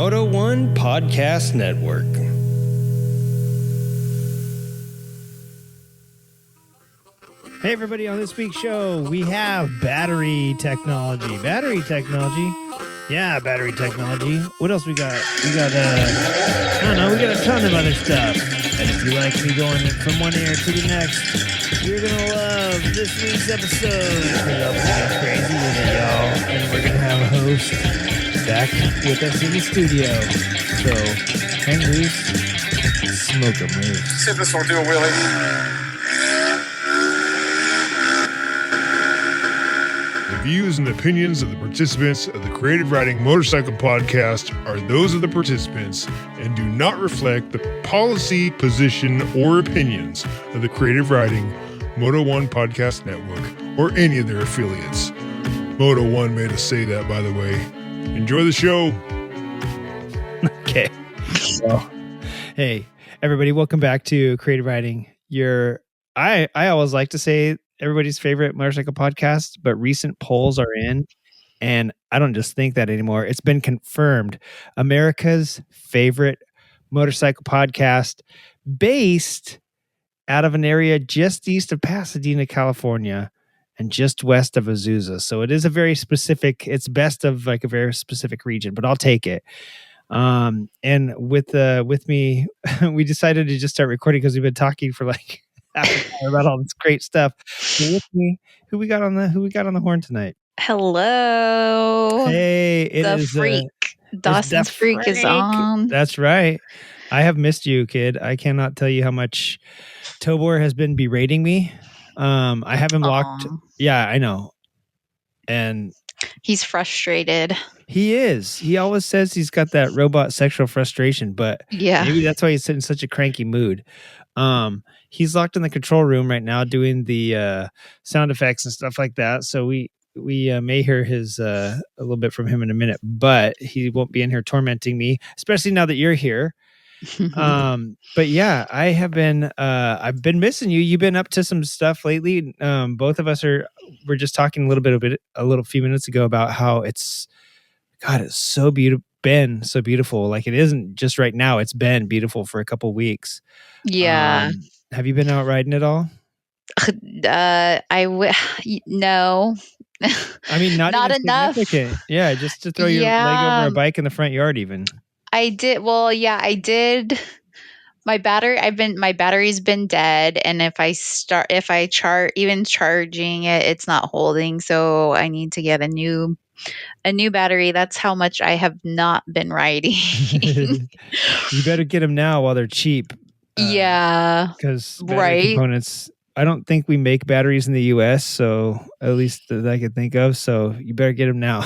Moto One Podcast Network. Hey everybody, on this week's show, we have battery technology. Battery technology? Yeah, battery technology. What else we got? We got, I don't know, we got a ton of other stuff. And if you like me going from one ear to the next, you're going to love this week's episode. Because I'll be getting crazy with it, y'all. And we're going to have a host back with us in the studio. So, hang loose, smoke 'em loose. See if this will do a wheelie. The views and opinions of the participants of the Creative Riding Motorcycle Podcast are those of the participants and do not reflect the policy, position, or opinions of the Creative Riding Moto One Podcast Network or any of their affiliates. Moto One made us say that, by the way. Enjoy the show. Okay. Well, hey, everybody, welcome back to Creative Riding. I always like to say everybody's favorite motorcycle podcast, but recent polls are in, and I don't just think that anymore. It's been confirmed. America's favorite motorcycle podcast based out of an area just east of Pasadena, California, and just west of Azusa. So it is a very specific, it's best of like a very specific region, but I'll take it. And with me, we decided to just start recording because we've been talking for like half an hour about all this great stuff. So with me, who we got on the horn tonight? Hello. Hey, it the is freak. Dawson's freak is on. That's right. I have missed you, kid. I cannot tell you how much Tobor has been berating me. I have him locked. Yeah, I know. And he's frustrated. He is. He always says he's got that robot sexual frustration, but yeah, maybe that's why he's in such a cranky mood. He's locked in the control room right now doing the sound effects and stuff like that. So we may hear his a little bit from him in a minute, but he won't be in here tormenting me, especially now that you're here. But yeah, I have been I've been missing you. You've been up to some stuff lately. Both of us we're just talking a few minutes ago about how it's so beautiful. Been so beautiful. Like it isn't just right now, it's been beautiful for a couple weeks. Yeah. Have you been out riding at all? No. I mean, not enough. Yeah, just to throw your leg over a bike in the front yard even. I did. Well, yeah, I did. My battery's been dead, and even charging it, it's not holding. So I need to get a new battery. That's how much I have not been riding. You better get them now while they're cheap. Yeah, because components. I don't think we make batteries in the U.S., so at least that I could think of. So you better get them now.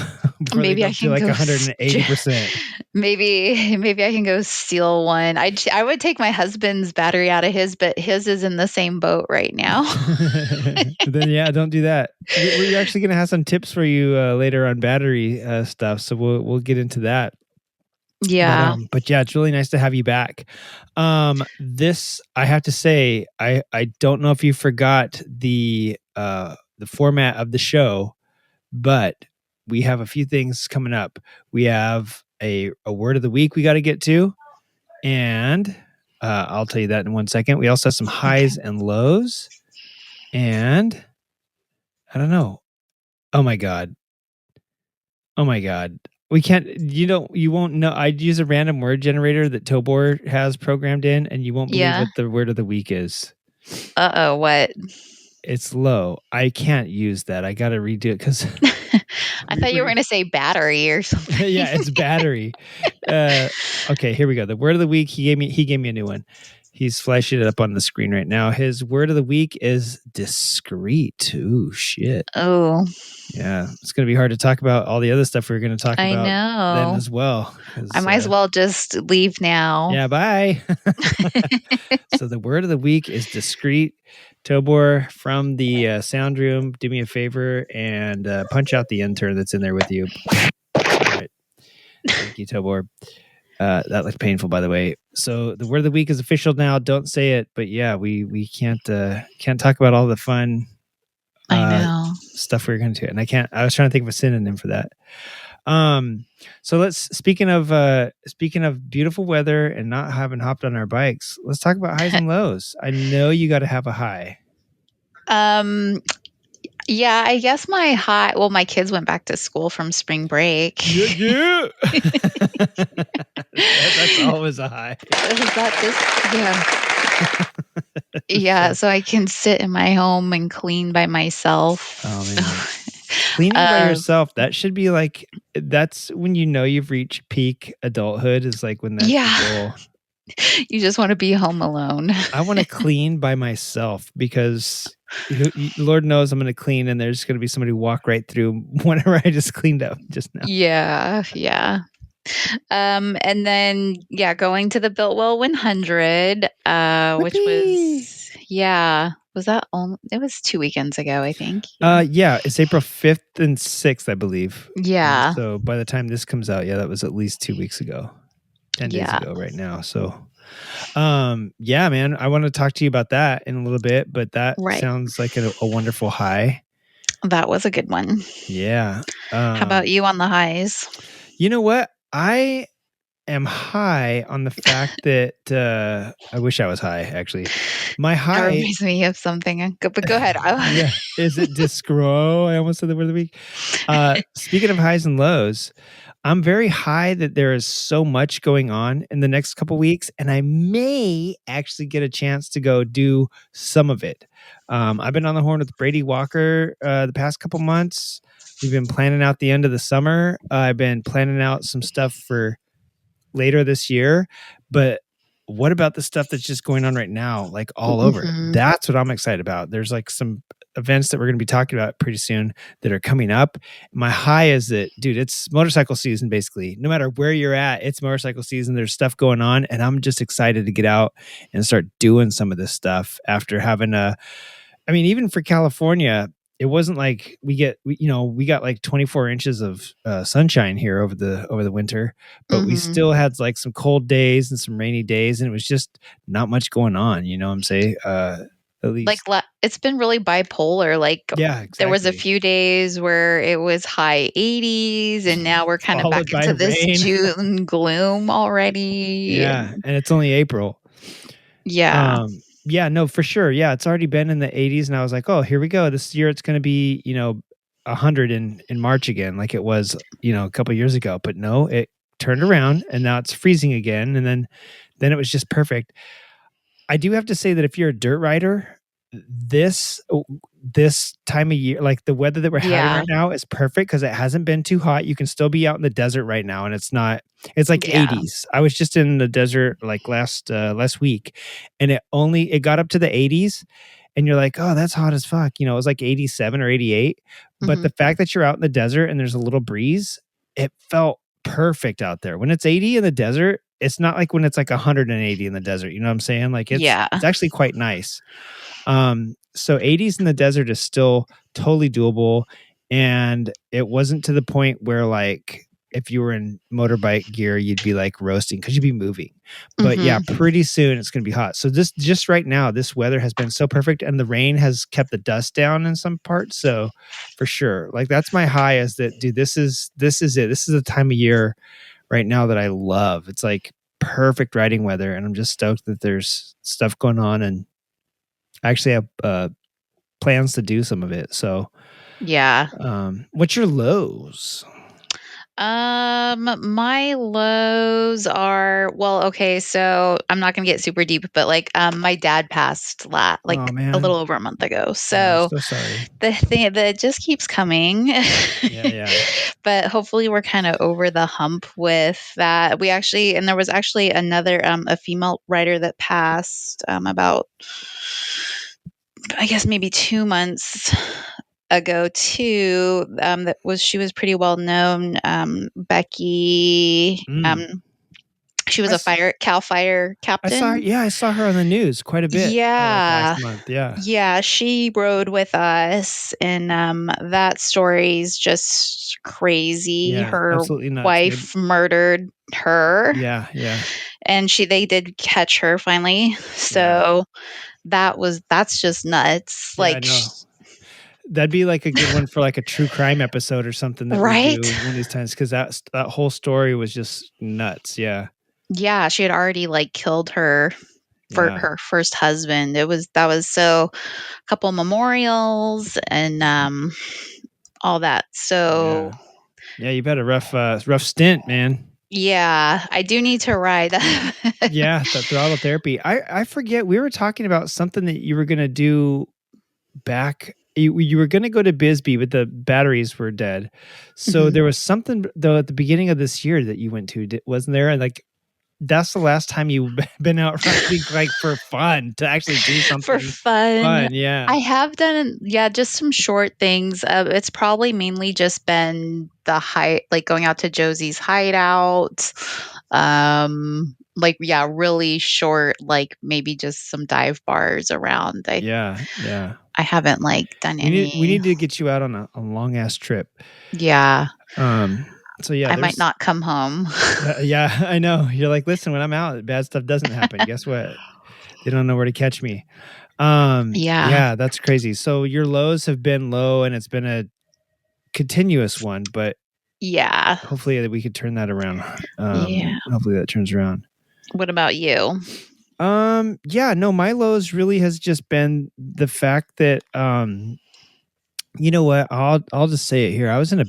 Maybe I can like 180%. Maybe I can go steal one. I would take my husband's battery out of his, but his is in the same boat right now. Then yeah, don't do that. We're actually going to have some tips for you later on battery stuff, so we'll get into that. Yeah. But yeah, it's really nice to have you back. This, I have to say, I don't know if you forgot the format of the show, but we have a few things coming up. We have a word of the week we got to get to, and I'll tell you that in 1 second. We also have some highs and lows, and I don't know. Oh my god. We can't, you won't know. I'd use a random word generator that Tobor has programmed in, and you won't believe what the word of the week is. Uh-oh, what? It's low. I can't use that. I got to redo it because... I thought you were going to say battery or something. Yeah, it's battery. Okay, here we go. The word of the week, he gave me a new one. He's flashing it up on the screen right now. His word of the week is discreet. Ooh, shit. Oh. Yeah, it's going to be hard to talk about all the other stuff we're going to talk about then as well. I might as well just leave now. Yeah, bye. So the word of the week is discreet. Tobor from the sound room, do me a favor and punch out the intern that's in there with you. All right. Thank you, Tobor. That looked painful, by the way. So the word of the week is official now. Don't say it, but yeah, we can't talk about all the fun I know stuff we're going to do. And I was trying to think of a synonym for that. So speaking of beautiful weather and not having hopped on our bikes, let's talk about highs and lows. I know you got to have a high. Yeah, I guess my high. Well, my kids went back to school from spring break. Yeah. That's always a high. Yeah, so I can sit in my home and clean by myself. Oh man. Cleaning by yourself, that should be like, that's when you know you've reached peak adulthood, is like when that's your goal. You just want to be home alone. I want to clean by myself because Lord knows I'm going to clean and there's going to be somebody walk right through whenever I just cleaned up just now. Yeah. And then going to the Biltwell 100, which was it was 2 weekends ago, I think. Yeah, it's April 5th and 6th, I believe. Yeah. So by the time this comes out, that was at least 2 weeks ago. 10 days ago right now. So yeah, man, I want to talk to you about that in a little bit, but that sounds like a wonderful high. That was a good one. Yeah. How about you on the highs? You know what? I am high on the fact that I wish I was high, actually. My high that reminds me of something, but go ahead. Yeah. Is it discro? I almost said the word of the week. Speaking of highs and lows, I'm very high that there is so much going on in the next couple weeks, and I may actually get a chance to go do some of it. I've been on the horn with Brady Walker the past couple months. We've been planning out the end of the summer. I've been planning out some stuff for later this year, but what about the stuff that's just going on right now, like all over? That's what I'm excited about. There's like some events that we're going to be talking about pretty soon that are coming up. My high is that, dude, it's motorcycle season, basically. No matter where you're at, it's motorcycle season. There's stuff going on, and I'm just excited to get out and start doing some of this stuff after having even for California, it wasn't like we got like 24 inches of sunshine here over the winter, but we still had like some cold days and some rainy days, and it was just not much going on. You know what I'm saying? At least it's been really bipolar. Like, yeah, exactly. There was a few days where it was high 80s, and now we're kind of back into this June gloom already. Yeah, and it's only April. Yeah. Yeah, no, for sure. Yeah, it's already been in the 80s, and I was like, oh, here we go. This year it's going to be, 100 in March again, like it was, a couple of years ago. But no, it turned around, and now it's freezing again, and then it was just perfect. I do have to say that if you're a dirt rider, this time of year, like the weather that we're having right now, is perfect because it hasn't been too hot. You can still be out in the desert right now, and it's like 80s. I was just in the desert like last week, and it got up to the 80s, and you're like, oh, that's hot as fuck. It was like 87 or 88. But the fact that you're out in the desert and there's a little breeze, it felt perfect out there. When it's 80 in the desert, it's not like when it's like 180 in the desert. You know what I'm saying? Like it's actually quite nice. So 80s in the desert is still totally doable. And it wasn't to the point where like, if you were in motorbike gear, you'd be like roasting because you'd be moving. But yeah, pretty soon it's going to be hot. So just right now, this weather has been so perfect, and the rain has kept the dust down in some parts. So for sure, like that's my high, is that, dude, this is it. This is a time of year right now that I love. It's like perfect riding weather, and I'm just stoked that there's stuff going on, and I actually have plans to do some of it. So yeah. What's your lows? My lows are, okay, so I'm not gonna get super deep, but like my dad passed a little over a month ago. So I'm so sorry. The thing that just keeps coming. Yeah. But hopefully we're kind of over the hump with that. There was actually another a female writer that passed about, I guess, maybe 2 months ago too. She was pretty well known. Becky. She was a Cal Fire captain. I saw her on the news quite a bit. Yeah, last month. Yeah. Yeah, she rode with us, and that story's just crazy. Yeah, her absolutely nuts, wife murdered her. Yeah. And they did catch her finally. So that's just nuts. Yeah, I know. That'd be like a good one for like a true crime episode or something that we Right? do one of these times, because that whole story was just nuts. Yeah. Yeah, she had already, like, killed her Yeah. her first husband. That was so a couple memorials and, all that. So, Yeah, you've had a rough stint, man. yeah, I do need to ride. Yeah, the throttle therapy. I forget, we were talking about something that you were gonna do back. You were gonna go to Bisbee, but the batteries were dead. So Mhm. there was something though at the beginning of this year that you went to, wasn't there? And like that's the last time you've been out riding like for fun, to actually do For something fun. fun. Yeah. I have done, yeah, just some short things. It's probably mainly just been the like going out to Josie's hideout. Like, yeah, really short, like maybe just some dive bars around. Yeah. I haven't like done We any. need to get you out on a long ass trip. Yeah, So yeah, I might not come home. yeah, I know. You're like, listen, when I'm out, bad stuff doesn't happen. Guess what? They don't know where to catch me. Yeah, Yeah, that's crazy. So your lows have been low and it's been a continuous one, but yeah, hopefully we could turn that around. yeah. Hopefully that turns around. What about you? Yeah, no, my lows really has just been the fact that you know what? I'll just say it here. I was in a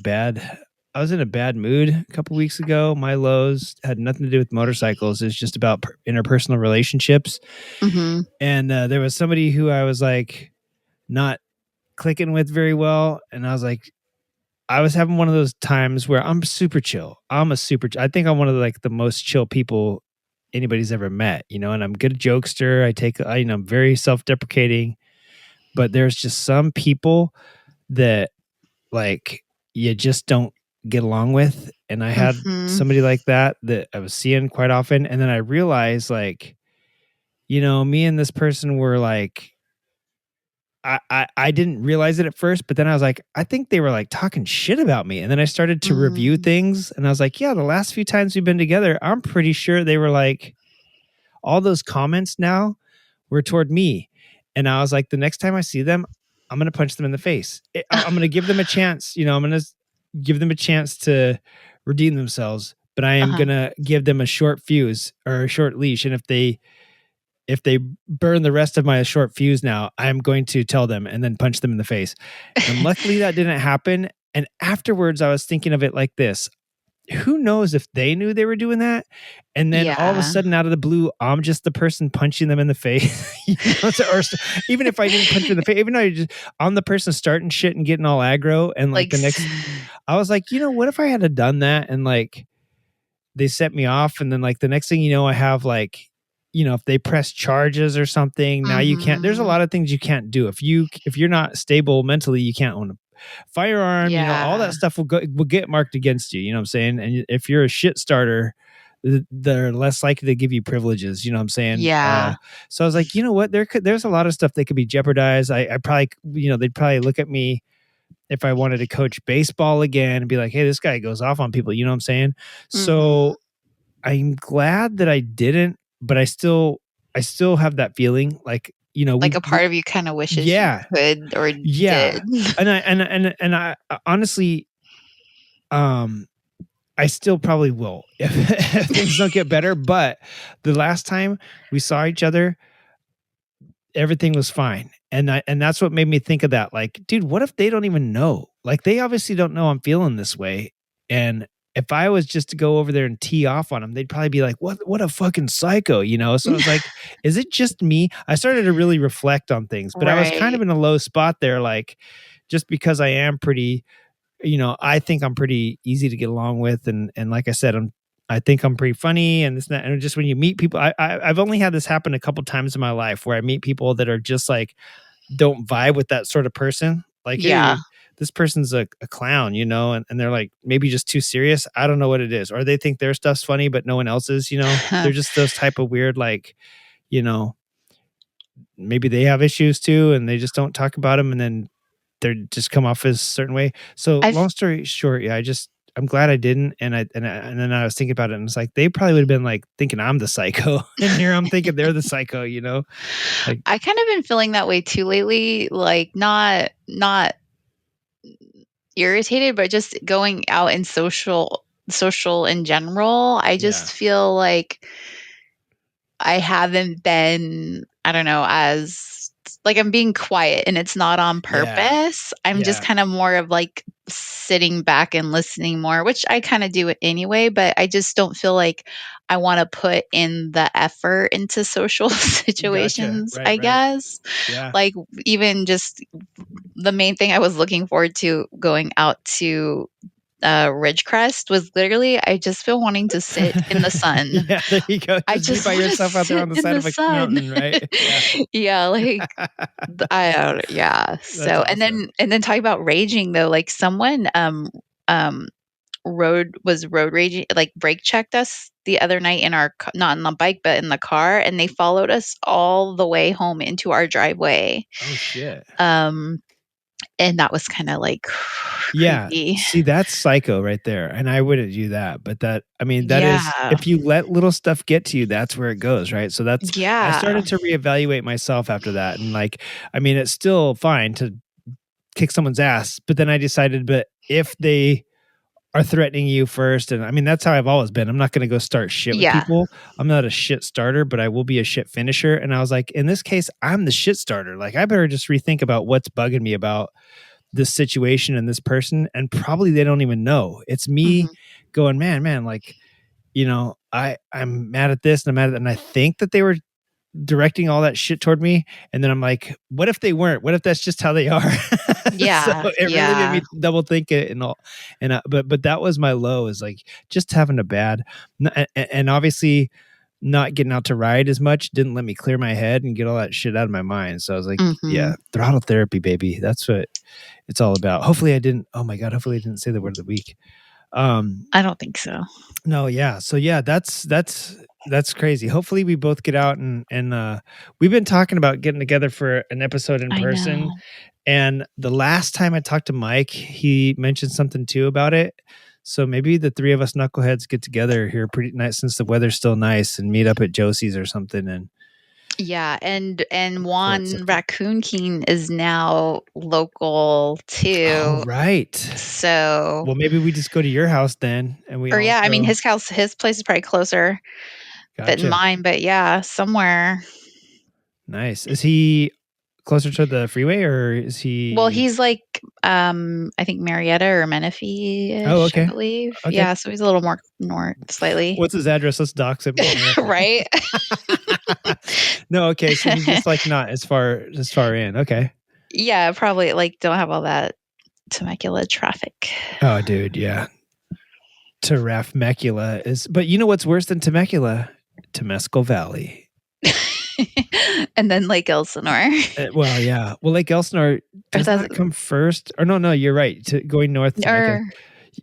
bad mood a couple weeks ago. My lows had nothing to do with motorcycles. It's just about interpersonal relationships. Hmm. And there was somebody who I was like not clicking with very well, and I was like, I was having one of those times where I'm super chill. I think I'm one of the most chill people anybody's ever met, and I'm a good jokester. I'm very self-deprecating, but there's just some people that like you just don't get along with. And I had Hmm. somebody like that I was seeing quite often. And then I realized like, me and this person were like, I didn't realize it at first, but then I was like, I think they were like talking shit about me. And then I started to review things and I was like, yeah, the last few times we've been together, I'm pretty sure they were like, all those comments now were toward me. And I was like, the next time I see them, I'm going to punch them in the face. I'm going to give them a chance. I'm going to give them a chance to redeem themselves, but I am Uh-huh. going to give them a short fuse or a short leash. And if they burn the rest of my short fuse now, I'm going to tell them and then punch them in the face. And luckily that didn't happen. And afterwards I was thinking of it like this. Who knows if they knew they were doing that? And then all of a Yeah. sudden out of the blue, I'm just the person punching them in the face. Or even if I didn't punch them in the face, even though I'm the person starting shit and getting all aggro. And like the next, I was like, what if I had done that and like they set me off, and then like the next thing you know, I have like, if they press charges or something, now you can't. There's a lot of things you can't do if you're not stable mentally. You can't own a firearm. All that stuff will get marked against you. You know what I'm saying? And if you're a shit starter, they're less likely to give you privileges. You know what I'm saying? Yeah. So I was like, you know what? There's a lot of stuff that could be jeopardized. I probably, they'd probably look at me if I wanted to coach baseball again and be like, hey, this guy goes off on people. You know what I'm saying? So I'm glad that I didn't, but I still have that feeling like, Like a part of you kind of wishes you could or did. And I honestly, I still probably will if things don't get better. But the last time we saw each other, everything was fine. And that's what made me think of that. Like, dude, what if they don't even know? Like, they obviously don't know I'm feeling this way. And if I was just to go over there and tee off on them, they'd probably be like, what a fucking psycho, So I was like, is it just me? I started to really reflect on things, but I was kind of in a low spot there. Like, just because I am pretty, I think I'm pretty easy to get along with. And like I said, I think I'm pretty funny and this and that. And just when you meet people, I've only had this happen a couple times in my life where I meet people that are just like, don't vibe with that sort of person. Like, hey, this person's a clown, and they're like maybe just too serious. I don't know what it is. Or they think their stuff's funny, but no one else's, they're just those type of weird, like, maybe they have issues too and they just don't talk about them and then they're just come off as a certain way. So long story short, yeah, I'm glad I didn't. And then I was thinking about it and it's like, they probably would have been like thinking I'm the psycho and here I'm thinking they're the psycho, Like, I kind of been feeling that way too lately. Like not irritated, but just going out in social in general, I just feel like I haven't been, I don't know, as like I'm being quiet and it's not on purpose. I'm just kind of more of like sitting back and listening more, which I kind of do it anyway, but I just don't feel like I want to put in the effort into social situations, I guess. Yeah. Like even just the main thing I was looking forward to going out to Ridgecrest was literally I just feel wanting to sit in the sun. Yeah, there you go. I Just be just by want to yourself out there sit on the in side the of a sun. mountain, right? Yeah. Yeah, like I don't, yeah. So awesome. and then talking about raging though, like someone um road raging, like brake checked us the other night in our not on the bike but in the car, and they followed us all the way home into our driveway. Oh shit. And that was kind of like Yeah. creepy. See, that's psycho right there. And I wouldn't do that. But that, I mean, that is, Yeah. if you let little stuff get to you, that's where it goes, right? So that's, I Yeah. started to reevaluate myself after that. And like, I mean, it's still fine to kick someone's ass. But then I decided, but if they are threatening you first, and I mean, that's how I've always been. I'm not going to go start shit with Yeah. people. I'm not a shit starter, but I will be a shit finisher. And I was like, in this case, I'm the shit starter. Like, I better just rethink about what's bugging me about this situation and this person, and probably they don't even know. It's me going, man, like, you know, I'm mad at this and I'm mad at that, and I think that they were directing all that shit toward me, and then I'm like, what if they weren't? What if that's just how they are? Yeah. So it really made me double think it and all. And but that was my low, is like just having a bad, and obviously not getting out to ride as much didn't let me clear my head and get all that shit out of my mind. So I was like, yeah, throttle therapy, baby. That's what it's all about. Hopefully I didn't, oh my God, hopefully I didn't say the word of the week. I don't think so. No, yeah. So yeah, that's crazy. Hopefully we both get out and we've been talking about getting together for an episode in person. Know. And the last time I talked to Mike, he mentioned something too about it. So maybe the three of us knuckleheads get together here pretty nice, since the weather's still nice, and meet up at Josie's or something. And yeah, and Juan Raccoon King is now local too. Oh, right. So well, maybe we just go to your house then, and we. Or yeah, I mean his place is probably closer than mine, but yeah, somewhere. Nice. Is he closer to the freeway, or is he? Well, he's like I think Marietta or Menifee-ish, I believe. Okay. Yeah, so he's a little more north slightly. What's his address? Let's dox him. Right? No, okay. So he's just like not as far in. Okay. Yeah, probably like don't have all that Temecula traffic. Oh, dude, yeah. Temecula is, but you know what's worse than Temecula? Temescal Valley. And then Lake Elsinore. Well, yeah. Well, Lake Elsinore does that come first? Or no, you're right. Going north.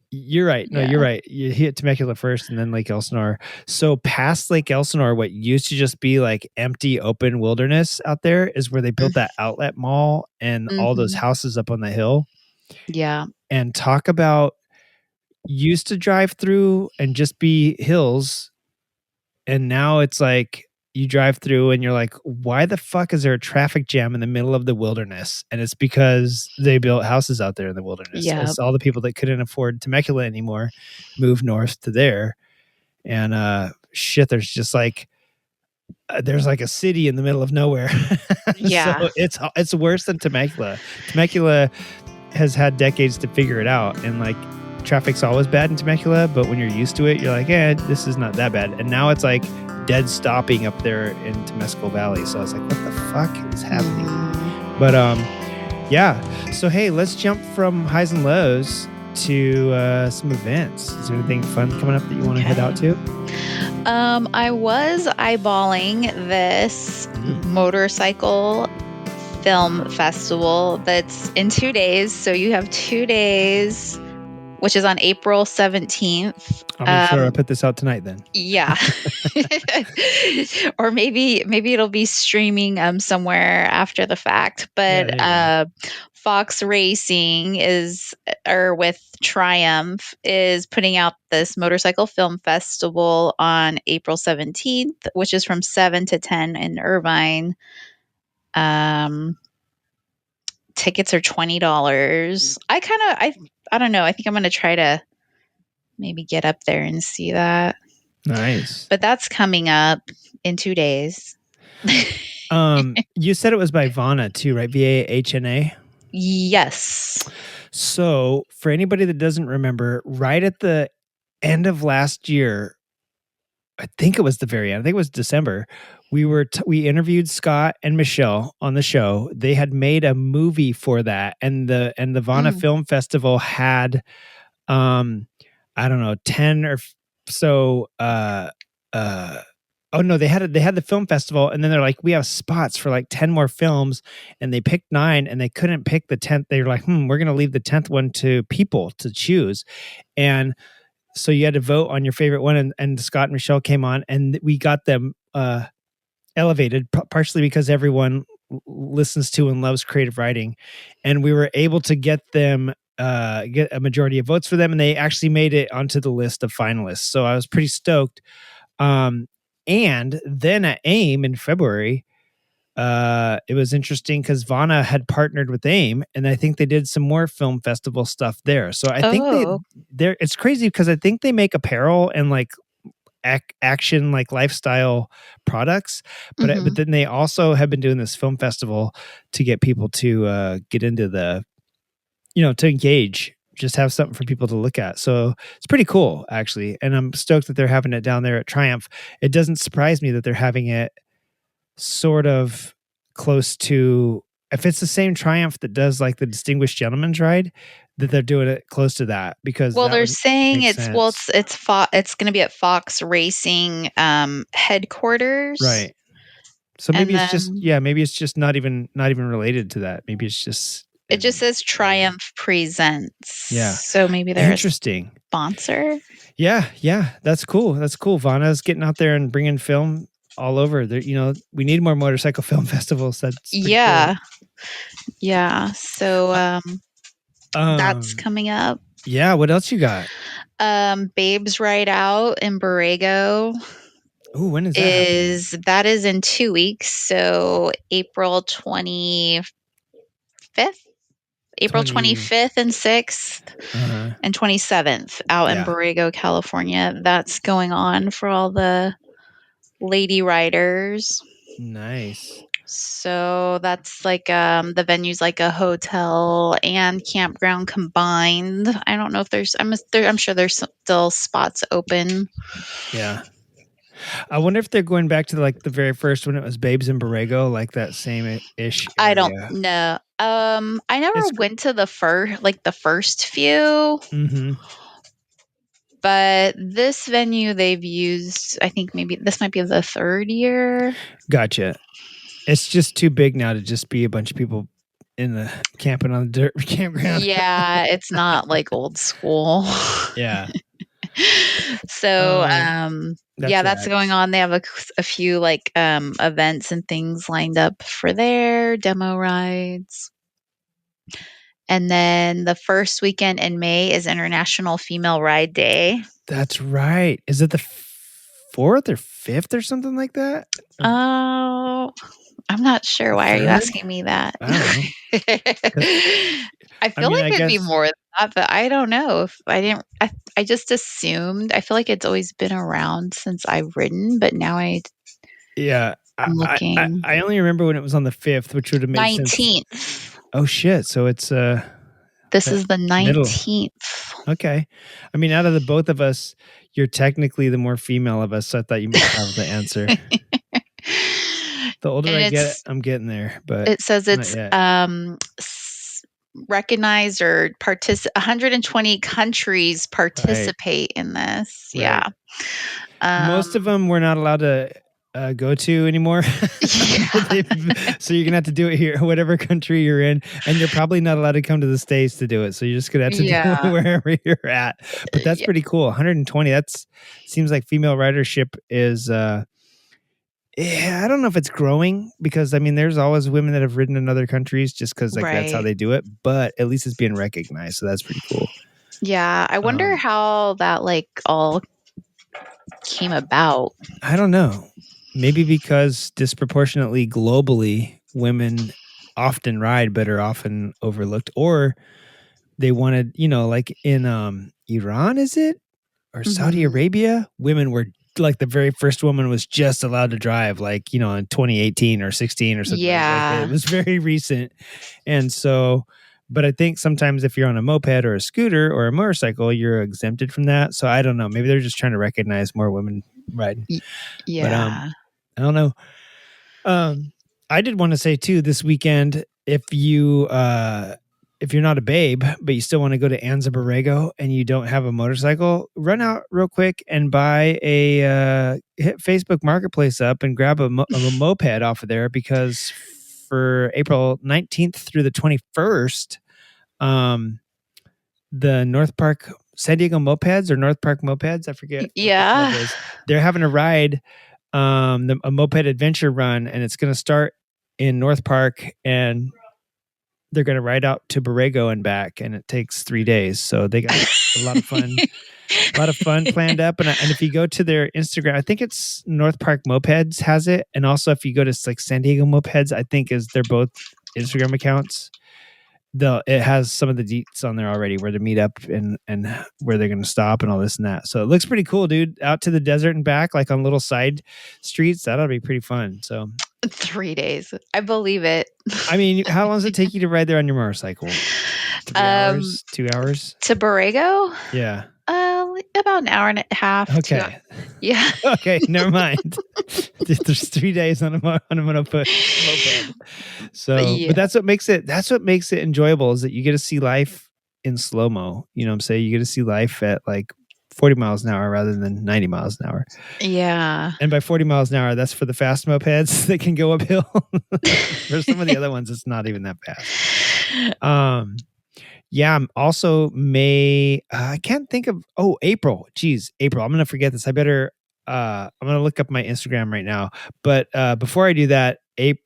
You're right. No, you're right. You hit Temecula first and then Lake Elsinore. So past Lake Elsinore, what used to just be like empty open wilderness out there is where they built that outlet mall and all those houses up on the hill. Yeah. And talk about used to drive through and just be hills. And now it's like you drive through and you're like, why the fuck is there a traffic jam in the middle of the wilderness? And it's because they built houses out there in the wilderness. Yeah. It's all the people that couldn't afford Temecula anymore moved north to there. And shit, there's just like, there's like a city in the middle of nowhere. Yeah. So it's worse than Temecula. Temecula has had decades to figure it out. And like, traffic's always bad in Temecula, but when you're used to it, you're like, this is not that bad. And now it's like dead stopping up there in Temescal Valley. So I was like, what the fuck is happening? But yeah. So hey, let's jump from highs and lows to some events. Is there anything fun coming up that you want to head out to? I was eyeballing this motorcycle film festival that's in 2 days. So you have 2 days, which is on April 17th. I'll make sure I put this out tonight then. Yeah. Or maybe it'll be streaming somewhere after the fact. But Fox Racing with Triumph is putting out this motorcycle film festival on April 17th, which is from 7 to 10 in Irvine. tickets are $20. I don't know. I think I'm going to try to maybe get up there and see that. Nice. But that's coming up in 2 days. You said it was by Vana too, right? VAHNA? Yes. So for anybody that doesn't remember, right at the end of last year, I think it was the very end. I think it was December. We interviewed Scott and Michelle on the show. They had made a movie for that, and the Vana Film Festival had, I don't know, 10 or so. Oh no, they had the film festival, and then they're like, we have spots for like 10 more films, and they picked 9, and they couldn't pick the 10th. They were like, we're going to leave the 10th one to people to choose, and so you had to vote on your favorite one, and Scott and Michelle came on, and we got them elevated, partially because everyone listens to and loves creative writing, and we were able to get them get a majority of votes for them, and they actually made it onto the list of finalists. So I was pretty stoked. And then at AIM in February, it was interesting because Vana had partnered with AIM, and I think they did some more film festival stuff there. So I think they're it's crazy because I think they make apparel and like action, like lifestyle products, but then they also have been doing this film festival to get people to get into the, to engage, just have something for people to look at. So it's pretty cool, actually. And I'm stoked that they're having it down there at Triumph. It doesn't surprise me that they're having it sort of close to, if it's the same Triumph that does like the Distinguished Gentleman's Ride, that they're doing it close to that, because they're saying it's going to be at Fox Racing headquarters, right? So maybe maybe it's just not even related to that. Maybe it's just, it just says Triumph Presents. Yeah. So maybe they're interesting sponsor. Yeah. That's cool. Vana's getting out there and bringing film all over there. We need more motorcycle film festivals. That's cool. Yeah. So that's coming up. Yeah. What else you got? Babes Ride Out in Borrego. Ooh, when is that? That is in 2 weeks. So April 25th. April 25th and 6th and 27th out in Borrego, California. That's going on for all the lady riders. Nice. So that's like the venue's like a hotel and campground combined. I don't know if I'm sure there's still spots open. Yeah. I wonder if they're going back to like the very first when it was Babes in Borrego, like that same ish. I don't know. I never went to the first few. But this venue they've used, I think maybe this might be the 3rd year. Gotcha. It's just too big now to just be a bunch of people in the camping on the dirt campground. Yeah, it's not like old school. Yeah. So, that's going on. They have a few like events and things lined up for their demo rides. And then the first weekend in May is International Female Ride Day. That's right. Is it the 4th or 5th or something like that? Oh, I'm not sure. Why are you asking me that? I don't know. I feel like it'd be more than that, but I don't know. If I didn't, I just assumed. I feel like it's always been around since I've ridden, but now I'm looking. I only remember when it was on the 5th, which would have made 19th. Sense. Oh shit! So it's this is the 19th. Okay, I mean, out of the both of us, you're technically the more female of us. So I thought you might have the answer. The older I get, I'm getting there. But it says it's recognized or 120 countries participate in this. Right. Yeah. Most of them we're not allowed to go to anymore. So you're gonna have to do it here, whatever country you're in, and you're probably not allowed to come to the States to do it. So you're just gonna have to do it wherever you're at. But that's pretty cool. 120. That's seems like female ridership is. I don't know if it's growing, because I mean, there's always women that have ridden in other countries just because that's how they do it. But at least it's being recognized, so that's pretty cool. Yeah, I wonder how that like all came about. I don't know. Maybe because disproportionately globally, women often ride but are often overlooked, or they wanted, like in Iran, is it, or Saudi Arabia, women were like, the very first woman was just allowed to drive, like, in 2018 or 16 or something. Like it was very recent. And so, but I think sometimes if you're on a moped or a scooter or a motorcycle, you're exempted from that. So I don't know, maybe they're just trying to recognize more women riding. But I don't know. I did want to say too, this weekend, if you're not a babe, but you still want to go to Anza Borrego and you don't have a motorcycle, run out real quick and buy hit Facebook Marketplace up and grab a moped off of there, because for April 19th through the 21st, the North Park San Diego Mopeds or North Park Mopeds, I forget what the club is, they're having a ride, a moped adventure run, and it's going to start in North Park, and they're going to ride out to Borrego and back, and it takes 3 days. So they got a lot of fun, planned up. And if you go to their Instagram, I think it's North Park Mopeds has it. And also if you go to like San Diego Mopeds, I think they're both Instagram accounts. It has some of the deets on there already, where to meet up and where they're going to stop and all this and that. So it looks pretty cool, dude. Out to the desert and back, like on little side streets. That'll be pretty fun. So 3 days. I believe it. I mean, how long does it take you to ride there on your motorcycle? 3 hours, 2 hours? To Borrego? Yeah. About an hour and a half. Okay. Yeah. Okay, never mind. There's 3 days on a moped. So, but that's what makes it enjoyable, is that you get to see life in slow-mo. You know what I'm saying? You get to see life at like 40 miles an hour rather than 90 miles an hour. Yeah. And by 40 miles an hour, that's for the fast mopeds that can go uphill. For some of the other ones, it's not even that fast. Yeah, I'm also I can't think of, April. Geez, April. I'm going to forget this. I'm going to look up my Instagram right now. But before I do that, let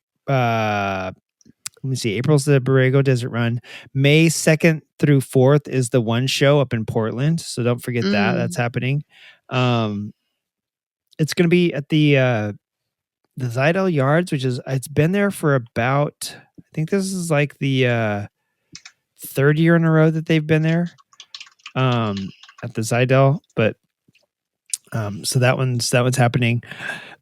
me see. April's the Borrego Desert Run. May 2nd through 4th is the One Show up in Portland. So don't forget that. That's happening. It's going to be at the Zidell Yards, it's been there for about, I think this is like the third year in a row that they've been there at the Zidell. But so that one's happening.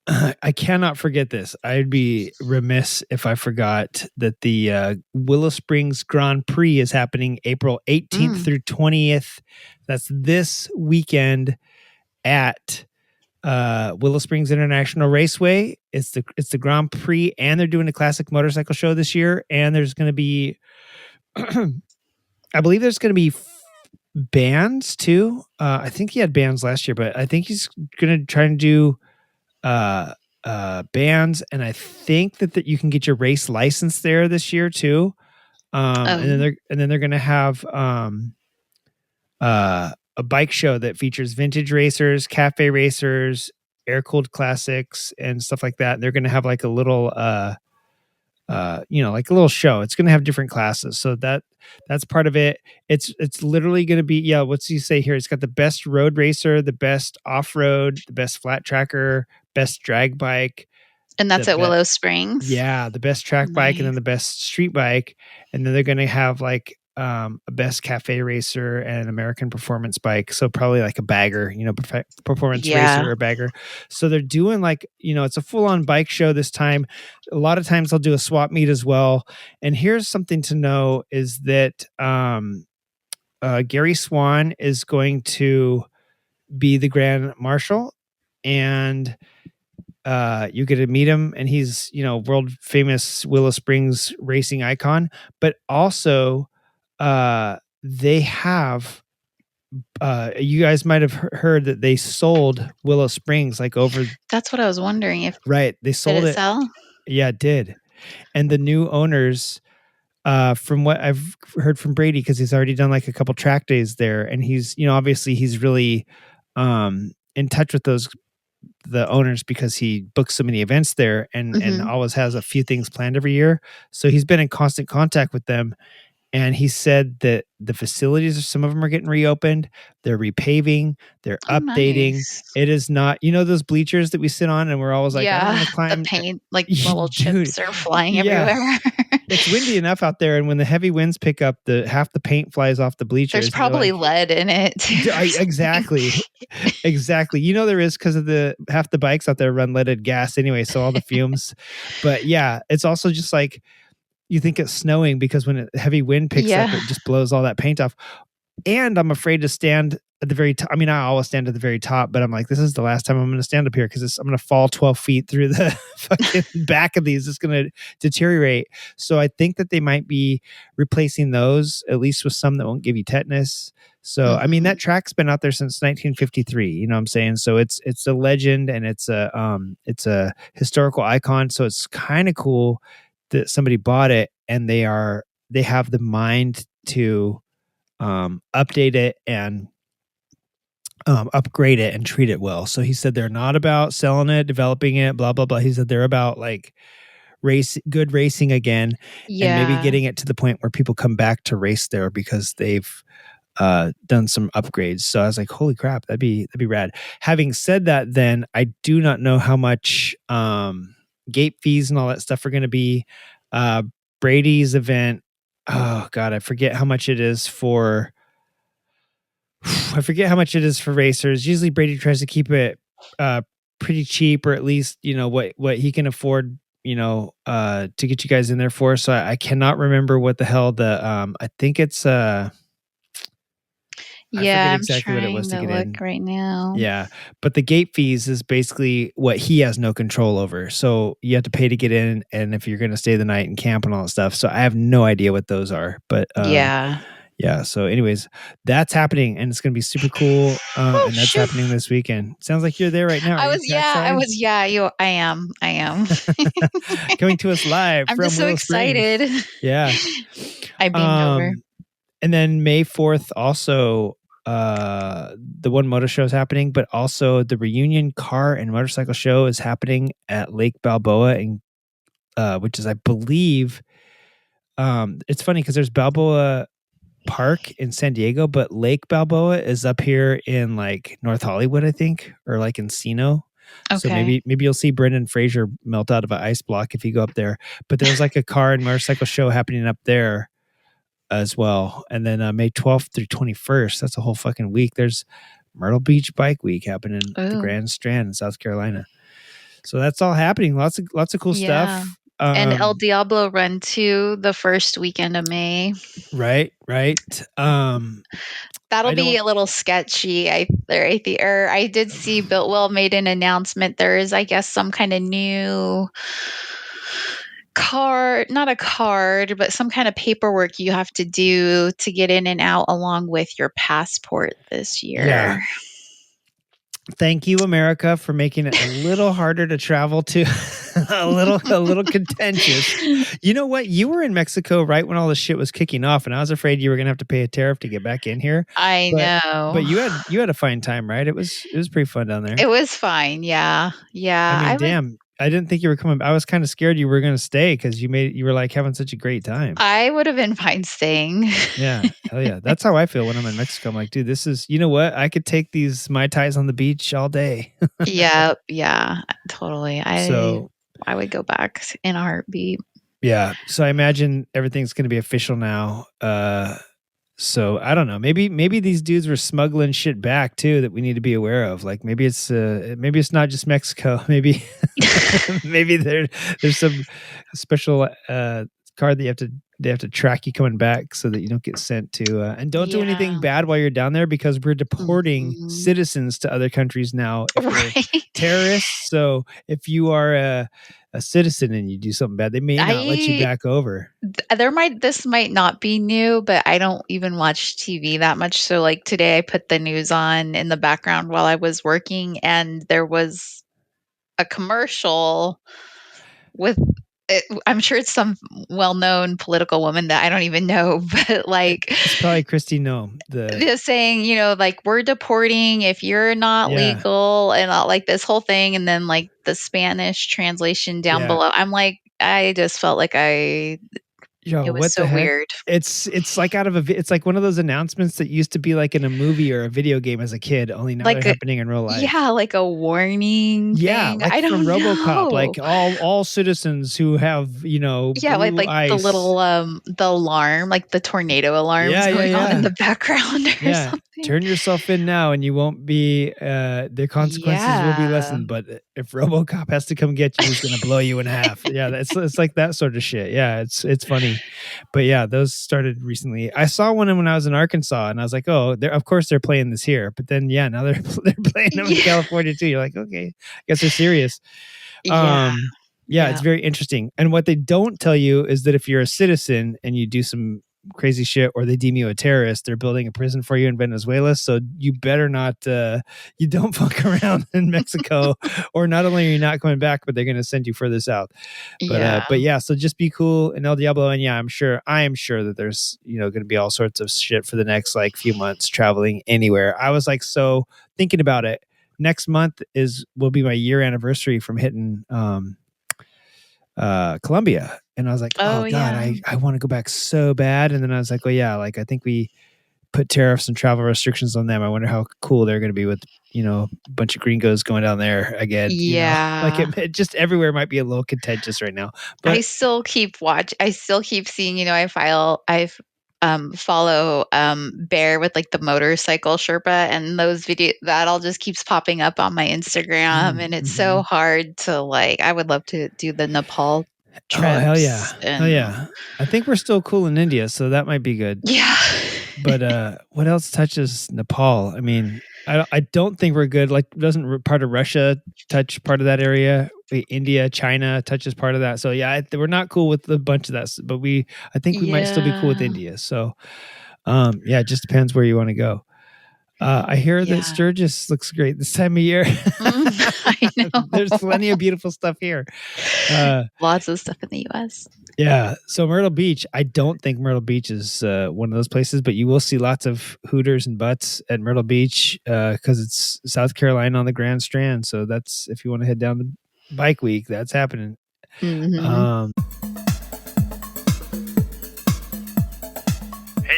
I cannot forget this. I'd be remiss if I forgot that the Willow Springs Grand Prix is happening April 18th through 20th. That's this weekend at Willow Springs International Raceway. It's the Grand Prix, and they're doing a classic motorcycle show this year. And there's going to be, I believe there's going to be bands too. I think he had bands last year, but I think he's going to try and do bands, and I think that you can get your race license there this year too. And then they're going to have a bike show that features vintage racers, cafe racers, air-cooled classics, and stuff like that. And they're going to have like a little like a little show. It's going to have different classes. So that's part of it. It's literally going to be, what's he say here? It's got the best road racer, the best off-road, the best flat tracker, best drag bike. And that's at Willow Springs. Yeah. The best track bike, and then the best street bike. And then they're going to have like a best cafe racer and an American performance bike. So probably like a bagger, performance racer or bagger. So they're doing like, it's a full-on bike show this time. A lot of times they'll do a swap meet as well. And here's something to know is that Gary Swan is going to be the Grand Marshal, and you get to meet him, and he's, world famous Willow Springs racing icon, but also they have, you guys might have heard that they sold Willow Springs like over. That's what I was wondering if. Right. They sold did it. Sell? Yeah, it did. And the new owners, from what I've heard from Brady, because he's already done like a couple track days there, and he's, obviously he's really in touch with the owners because he books so many events there and always has a few things planned every year. So he's been in constant contact with them. And he said that the facilities, some of them are getting reopened. They're repaving. They're Oh, updating. nice. It is not, those bleachers that we sit on and we're always like, I don't want to Yeah, the climb. paint, like little Dude, chips are flying yeah. everywhere. It's windy enough out there, and when the heavy winds pick up, half the paint flies off the bleachers. There's and you're probably like, lead in it too. exactly. Exactly. There is because of half the bikes out there run leaded gas anyway, so all the fumes. But yeah, it's also just like you think it's snowing because when a heavy wind picks up, Yeah. it just blows all that paint off. And I'm afraid to stand at the very top. I mean, I always stand at the very top, but I'm like, this is the last time I'm going to stand up here because I'm going to fall 12 feet through the fucking back of these. It's going to deteriorate. So I think that they might be replacing those, at least with some that won't give you tetanus. So, I mean, that track's been out there since 1953. You know what I'm saying? So it's a legend and it's a historical icon. So it's kind of cool that somebody bought it and they have the mind to update it and upgrade it and treat it well. So he said they're not about selling it, developing it, blah blah blah. He said they're about like good racing again, and maybe getting it to the point where people come back to race there because they've done some upgrades. So I was like, holy crap, that'd be rad. Having said that, then I do not know how much gate fees and all that stuff are going to be. Brady's event, oh god, I forget how much it is for racers. Usually Brady tries to keep it pretty cheap, or at least what he can afford to get you guys in there for. So I cannot remember what the hell I think it's I forget exactly what it was to get in right now. Yeah, but the gate fees is basically what he has no control over. So you have to pay to get in, and if you're going to stay the night and camp and all that stuff. So I have no idea what those are, but yeah. So anyways, that's happening and it's going to be super cool. And that's happening this weekend. Sounds like you're there right now. I am. Coming to us live I'm from just so Willow Springs. excited. Yeah. I beamed over. And then May 4th also the One Motor Show is happening, but also the Reunion Car and Motorcycle Show is happening at Lake Balboa, which is, I believe, it's funny because there's Balboa Park in San Diego, but Lake Balboa is up here in like North Hollywood, I think, or like Encino. Okay. So maybe you'll see Brendan Fraser melt out of an ice block if you go up there. But there's like a car and motorcycle show happening up there as well. And then May 12th through 21st, that's a whole fucking week. There's Myrtle Beach Bike Week happening at the Grand Strand in South Carolina. So that's all happening. Lots of cool stuff. And El Diablo Run too, the first weekend of May. Right. That'll be a little sketchy. I did see Biltwell made an announcement. There is, I guess, some kind of new card, not a card, but some kind of paperwork you have to do to get in and out along with your passport this year. Yeah. Thank you, America, for making it a little harder to travel to. a little contentious. You know what? You were in Mexico right when all this shit was kicking off, and I was afraid you were gonna have to pay a tariff to get back in here. I know. But you had a fine time, right? It was pretty fun down there. It was fine, yeah. I mean, I didn't think you were coming. I was kind of scared you were going to stay because you were like having such a great time. I would have been fine staying. Yeah, hell yeah. That's how I feel when I'm in Mexico. I'm like, dude, this is, you know what? I could take these Mai Tais on the beach all day. Yeah, totally. I would go back in a heartbeat. Yeah. So I imagine everything's going to be official now. So I don't know. Maybe these dudes were smuggling shit back too that we need to be aware of. Like maybe it's not just Mexico. Maybe there's some special card that they have to track you coming back so that you don't get sent to and don't do anything bad while you're down there, because we're deporting citizens to other countries now if they're terrorists. So if you are a citizen and you do something bad, they may not let you back over. This might not be new, but I don't even watch TV that much. So like today I put the news on in the background while I was working, and there was a commercial with I'm sure it's some well-known political woman that I don't even know, but like it's probably Christy Noem. They're saying, like, we're deporting if you're not legal, and like this whole thing, and then like the Spanish translation down below. I'm like, I just felt like I Yo, It was what the so heck? weird. It's like it's like one of those announcements that used to be like in a movie or a video game as a kid, only now they're happening in real life. Yeah, like a warning thing. Like I from don't RoboCop, know. like all citizens who have, Yeah, blue like the ice. little the alarm, like the tornado alarms going on in the background or something. Turn yourself in now and you won't be the consequences will be lessened. But if RoboCop has to come get you, he's gonna blow you in half. Yeah, it's like that sort of shit. Yeah, it's funny. But yeah, those started recently. I saw one when I was in Arkansas and I was like, oh, of course they're playing this here. But then now they're playing them in California too. You're like, okay, I guess they're serious. Yeah, it's very interesting. And what they don't tell you is that if you're a citizen and you do some crazy shit or they deem you a terrorist, they're building a prison for you in Venezuela. So you better not, you don't fuck around in Mexico, or not only are you not coming back, but they're going to send you further south. But yeah, so just be cool in El Diablo. And yeah, I am sure that there's, going to be all sorts of shit for the next like few months traveling anywhere. I was like, so thinking about it, next month will be my year anniversary from hitting, Colombia, and I was like, oh god, I want to go back so bad. And then I was like, oh yeah, like I think we put tariffs and travel restrictions on them. I wonder how cool they're going to be with a bunch of gringos going down there again. Like it just everywhere might be a little contentious right now. But I still keep seeing, I follow Bear with like the motorcycle Sherpa, and those that all just keeps popping up on my Instagram, and it's so hard to like. I would love to do the Nepal trips. Oh hell yeah! I think we're still cool in India, so that might be good. Yeah. But what else touches Nepal? I mean, I don't think we're good. Like, doesn't part of Russia touch part of that area? India, China touches part of that. So yeah, we're not cool with a bunch of that. But I think we might still be cool with India. So yeah, it just depends where you want to go. I hear that Sturgis looks great this time of year. I know. There's plenty of beautiful stuff here. Lots of stuff in the U.S. Yeah. So Myrtle Beach, I don't think Myrtle Beach is one of those places, but you will see lots of hooters and butts at Myrtle Beach because it's South Carolina on the Grand Strand. So that's, if you want to head down the bike week, that's happening. Hey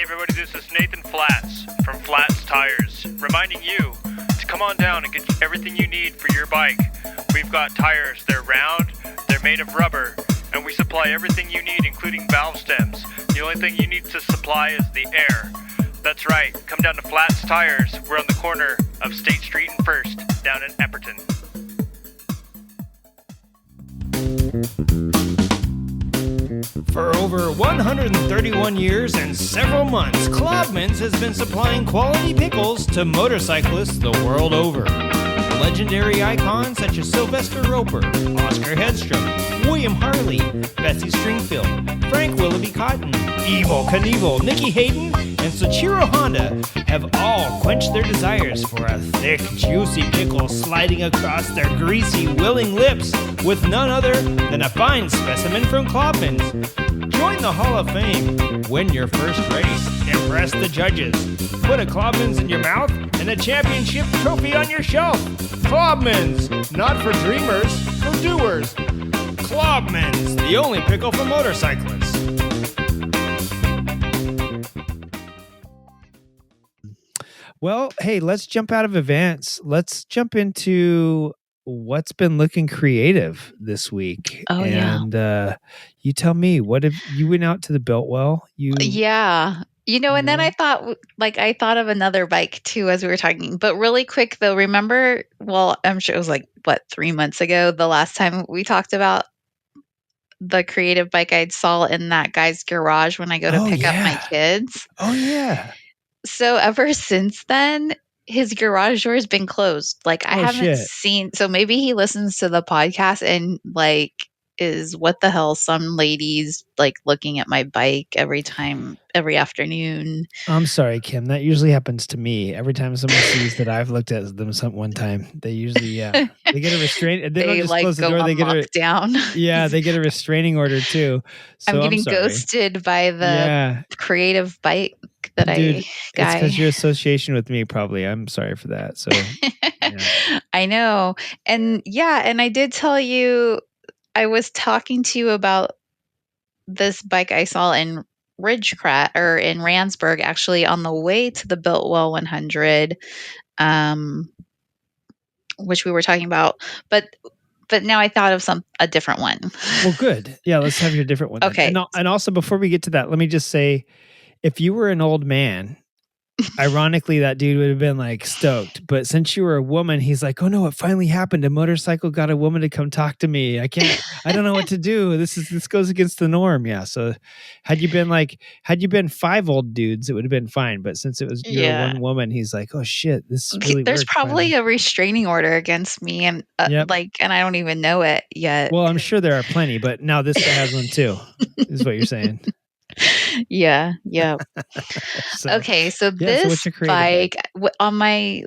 everybody, this is Nathan Flats from Flats Tires, reminding you to come on down and get everything you need for your bike. We've got tires, they're round, they're made of rubber, and we supply everything you need, including valve stems. The only thing you need to supply is the air. That's right, come down to Flats Tires. We're on the corner of State Street and First, down in Epperton. For over 131 years and several months, Klobman's has been supplying quality pickles to motorcyclists the world over. Legendary icons such as Sylvester Roper, Oscar Hedstrom, William Harley, Betsy Stringfield, Frank Willoughby Cotton, Evel Knievel, Nicky Hayden, and Soichiro Honda have all quenched their desires for a thick, juicy pickle sliding across their greasy, willing lips with none other than a fine specimen from Klobman's. Join the Hall of Fame, win your first race, impress the judges, put a Klobman's in your mouth, and a championship trophy on your shelf. Klobman's, not for dreamers, for doers. Klobman's, the only pickle for motorcyclists. Well, hey, let's jump out of events. Let's jump into what's been looking creative this week. And you tell me, what if you went out to the Biltwell? And then I thought of another bike too as we were talking. But really quick though, remember, I'm sure it was 3 months ago, the last time we talked about the creative bike I saw in that guy's garage when I go to pick up my kids. Oh yeah. So ever since then, his garage door has been closed. I haven't seen, so maybe he listens to the podcast and is what the hell, some ladies looking at my bike every afternoon. I'm sorry, Kim. That usually happens to me. Every time someone sees that I've looked at them one time, they usually, they get a restraint. They don't just close the door. They get they get a restraining order too. So I'm getting ghosted by the creative bike that guy. It's because your association with me, probably. I'm sorry for that. So I know. And I did tell you, I was talking to you about this bike I saw in Ridgecrest or in Randsburg, actually on the way to the Biltwell 100, which we were talking about, but now I thought of a different one. Well, good. Yeah, let's have your different one. Okay. Then. And also, before we get to that, let me just say, if you were an old man, ironically, that dude would have been like stoked. But since you were a woman, he's like, "Oh no, it finally happened. A motorcycle got a woman to come talk to me. I don't know what to do. This goes against the norm." Yeah. So had you been 5 old dudes, it would have been fine. But since you were one woman, he's like, "Oh shit, this really There's worked probably finally." a restraining order against me, and Yep. and I don't even know it yet. Well, I'm sure there are plenty, but now this guy has one too, is what you're saying. Yeah. Okay, so what's this your creative bike on my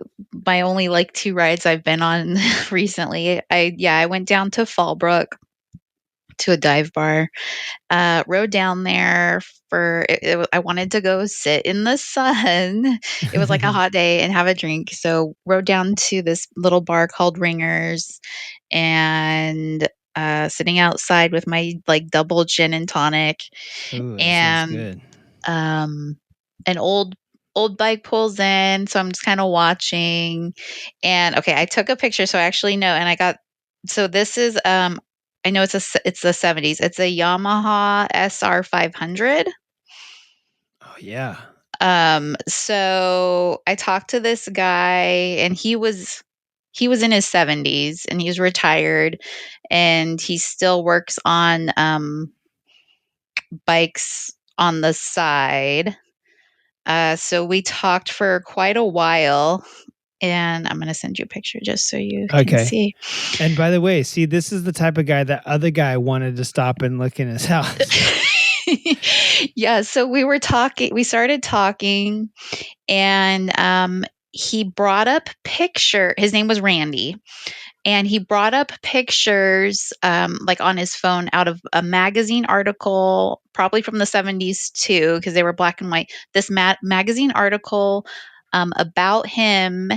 only like 2 rides I've been on recently, I went down to Fallbrook to a dive bar. Rode down there for I wanted to go sit in the sun. It was like a hot day and have a drink. So rode down to this little bar called Ringers and sitting outside with my like double gin and tonic. Ooh, that sounds And good. an old bike pulls in, so I'm just kind of watching. And okay, I took a picture, so I actually know. And I got this is I know it's the 70s. It's a Yamaha SR 500. Oh yeah. So I talked to this guy, and he was in his 70s, and he's retired, and he still works on bikes on the side. So we talked for quite a while, and I'm going to send you a picture just so you can see. And by the way, see, this is the type of guy that other guy wanted to stop and look in his house. Yeah. So we started talking, and he brought up his name was Randy. And he brought up pictures, like on his phone, out of a magazine article, probably from the 70s too, because they were black and white. This magazine article about him,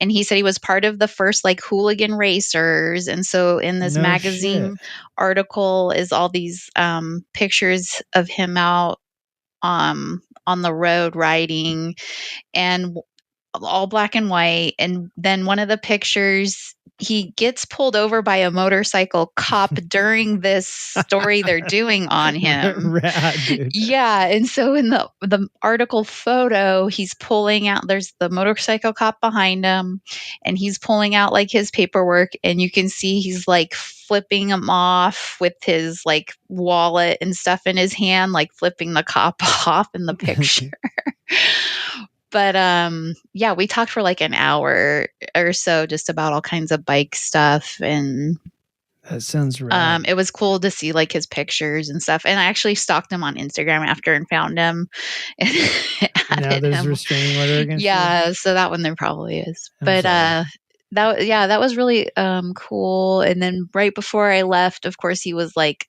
and he said he was part of the first like hooligan racers. And so in this magazine article is all these pictures of him out on the road riding, and all black and white. And then one of the pictures, he gets pulled over by a motorcycle cop during this story they're doing on him. Rad, dude. Yeah. And so in the article photo, he's pulling out, there's the motorcycle cop behind him, and he's pulling out like his paperwork, and you can see he's like flipping him off with his like wallet and stuff in his hand, like flipping the cop off in the picture. But yeah, we talked for like an hour or so just about all kinds of bike stuff, and that sounds rad. It was cool to see like his pictures and stuff. And I actually stalked him on Instagram after and found him. And now there's a restraining order against you? So that one there probably is. But that was really cool. And then right before I left, of course, he was like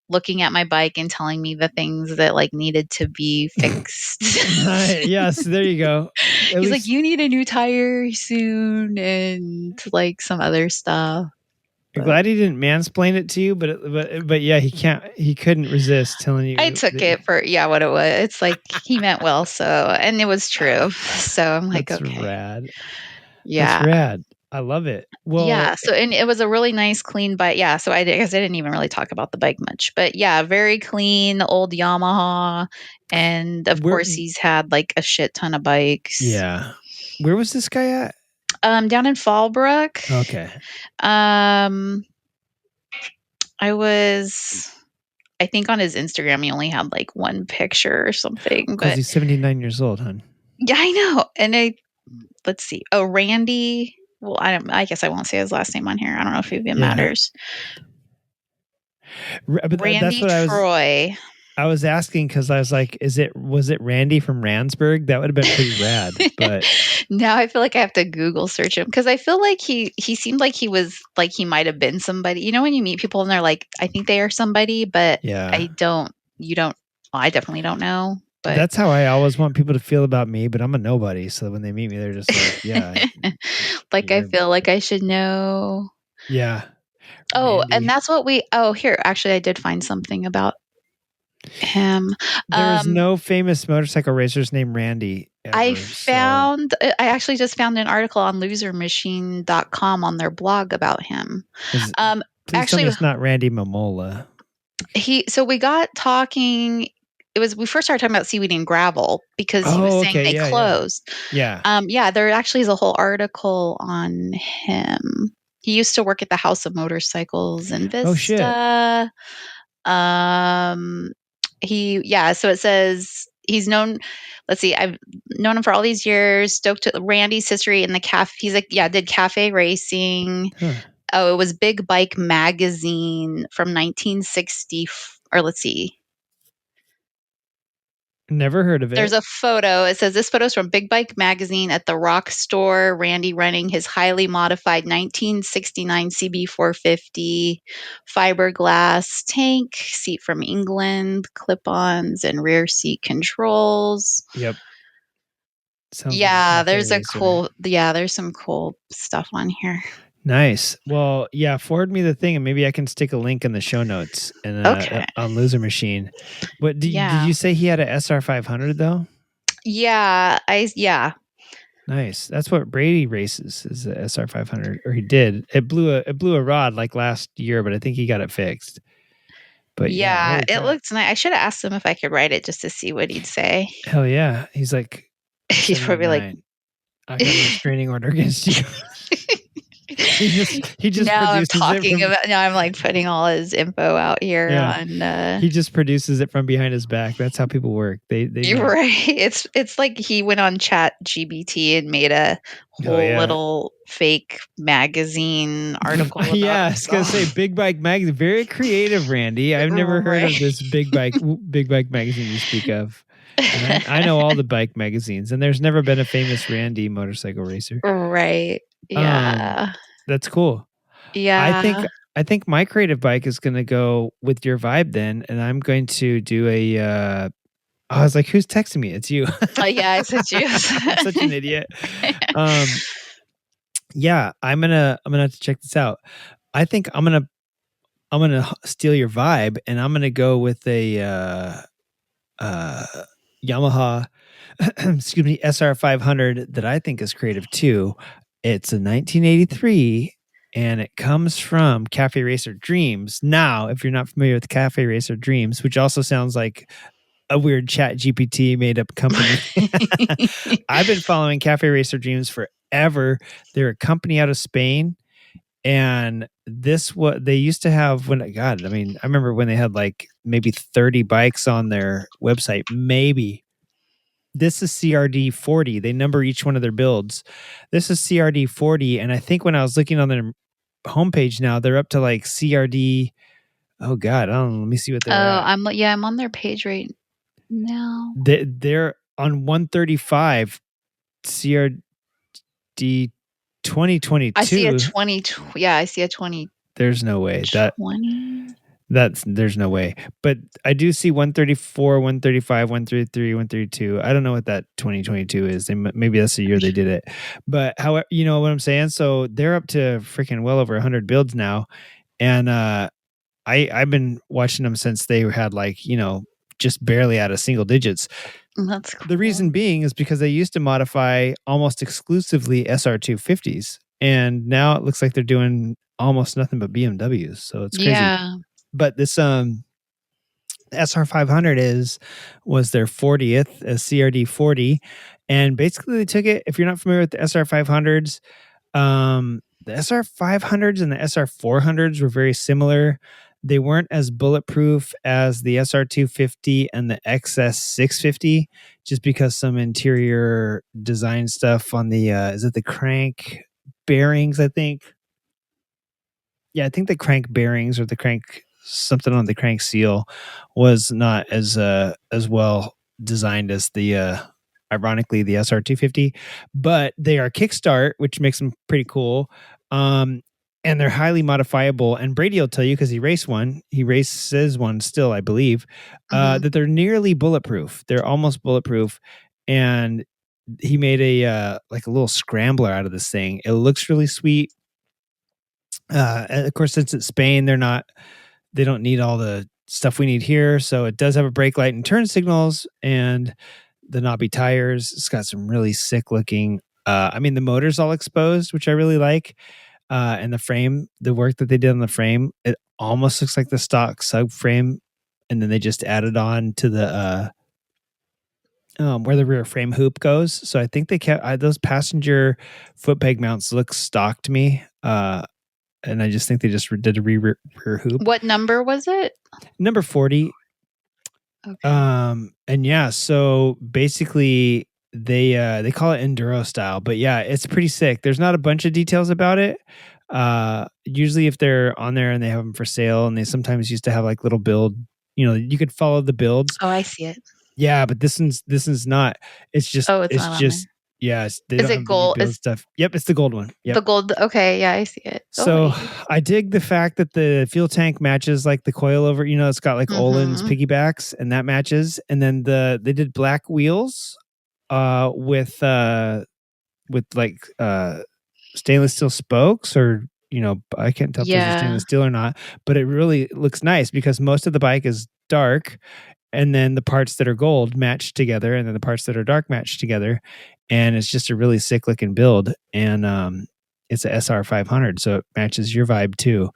looking at my bike and telling me the things that like needed to be fixed. Yes, there you go. He's like, you need a new tire soon, and like some other stuff. I'm glad he didn't mansplain it to you, but yeah, he couldn't resist telling you. I took it for what it was. It's like he meant well, and it was true. So I'm like, that's okay, rad. Yeah, that's rad. I love it. Well, yeah. So, and it was a really nice, clean bike. Yeah. So I guess I didn't even really talk about the bike much, but yeah, very clean, old Yamaha, and of course he's had like a shit ton of bikes. Yeah. Where was this guy at? Down in Fallbrook. Okay. I think on his Instagram he only had like one picture or something. Because he's 79 years old, hon. Yeah, I know. And let's see. Oh, Randy. Well, I guess I won't say his last name on here. I don't know if it even matters. But Randy Troy. I was asking because I was like, was it Randy from Randsburg? That would have been pretty rad. But now I feel like I have to Google search him, because I feel like he seemed like he was like he might have been somebody. You know, when you meet people and they're like, I think they are somebody, but I definitely don't know. But that's how I always want people to feel about me, but I'm a nobody. So when they meet me, they're just like, yeah. Like I feel like I should know. Yeah. Oh, Randy. And that's what here, actually I did find something about him. There is no famous motorcycle racers named Randy ever. I actually just found an article on losermachine.com on their blog about him. Please tell me it's not Randy Momola. So we got talking. We first started talking about seaweed and gravel because he was saying they closed. Yeah. There actually is a whole article on him. He used to work at the House of Motorcycles in Vista. Oh shit. So it says he's known. Let's see. I've known him for all these years. Stoked Randy's history in the cafe. He's like, did cafe racing. Huh. Oh, it was Big Bike Magazine from 1960. Or let's see. Never heard of it. There's a photo. It says this photo is from Big Bike Magazine at the Rock Store. Randy running his highly modified 1969 CB450 fiberglass tank, seat from England, clip-ons, and rear seat controls. Yep. There's there's some cool stuff on here. Nice. Well, yeah, forward me the thing and maybe I can stick a link in the show notes and on Loser Machine. But did you say he had a SR500 though? Yeah. Nice. That's what Brady races is the SR500, or he did. It blew a rod like last year, but I think he got it fixed. But yeah, it looks nice. I should have asked him if I could ride it just to see what he'd say. Hell yeah. He's like, he's probably like, I got a restraining order against you. he just now I'm produces talking about. Now I'm like putting all his info out here on. He just produces it from behind his back. That's how people work. You're right. It's like he went on Chat GBT and made a whole little fake magazine article. I was gonna say Big Bike Magazine. Very creative, Randy. I've never heard of this Big Bike magazine you speak of. I know all the bike magazines, and there's never been a famous Randy motorcycle racer. Right. Yeah. That's cool. Yeah. I think my creative bike is going to go with your vibe then, and I'm going to do a. I was like, "Who's texting me?" It's you. Yeah, I said you. I'm such an idiot. Yeah, I'm gonna have to check this out. I think I'm gonna steal your vibe, and I'm gonna go with a Yamaha, excuse me, SR500 that I think is creative too. It's a 1983, and it comes from Cafe Racer Dreams. Now, if you're not familiar with Cafe Racer Dreams, which also sounds like a weird Chat GPT made up company, I've been following Cafe Racer Dreams forever. They're a company out of Spain, and what they used to have I remember when they had like maybe 30 bikes on their website, maybe. This is CRD 40. They number each one of their builds. This is CRD 40. And I think when I was looking on their homepage now, they're up to like CRD. Oh God. I don't know. Let me see what they're at. I'm on their page right now. They're on 135 CRD 2022. I see a 20. Yeah, I see a 20. There's no way. 20? There's no way. But I do see 134, 135, 133, 132. I don't know what that 2022 is. Maybe that's the year they did it. But however, you know what I'm saying? So they're up to freaking well over 100 builds now. And I've been watching them since they had like, just barely out of single digits. That's cool. The reason being is because they used to modify almost exclusively SR250s. And now it looks like they're doing almost nothing but BMWs. So it's crazy. Yeah. But this SR500 was their 40th, a CRD 40, and basically they took it. If you're not familiar with the SR500s, the SR500s and the SR400s were very similar. They weren't as bulletproof as the SR250 and the XS650, just because some interior design stuff on the is it the crank bearings? I think. Yeah, I think the crank bearings or the crank. Something on the crank seal was not as well designed as the ironically the SR250, but they are kickstart, which makes them pretty cool. And they're highly modifiable. And Brady will tell you, because he races one still, I believe, that they're nearly bulletproof. They're almost bulletproof. And he made a little scrambler out of this thing. It looks really sweet. Of course, since it's Spain, they don't need all the stuff we need here. So it does have a brake light and turn signals and the knobby tires. It's got some really sick looking, the motor's all exposed, which I really like. And the frame, the work that they did on the frame, it almost looks like the stock subframe. And then they just added on to the, where the rear frame hoop goes. So I think they kept those passenger foot peg mounts look stock to me. And I just think they just did a rear hoop. What number was it? Number 40. Okay. And yeah, so basically they call it enduro style, but yeah, it's pretty sick. There's not a bunch of details about it. Usually if they're on there and they have them for sale, and they sometimes used to have like little build, you could follow the builds. Oh, I see it. Yeah, but this one's not. It's just Oh, it's not just on they Is don't it have gold? build stuff. Yep, it's the gold one. Yep. The gold. Okay, yeah, I see it. So I dig the fact that the fuel tank matches like the coilover. It's got like Olin's piggybacks, and that matches. And then they did black wheels, with like stainless steel spokes, or I can't tell if those are stainless steel or not. But it really looks nice because most of the bike is dark, and then the parts that are gold match together, and then the parts that are dark match together, and it's just a really sick looking build. And it's a SR 500, so it matches your vibe too.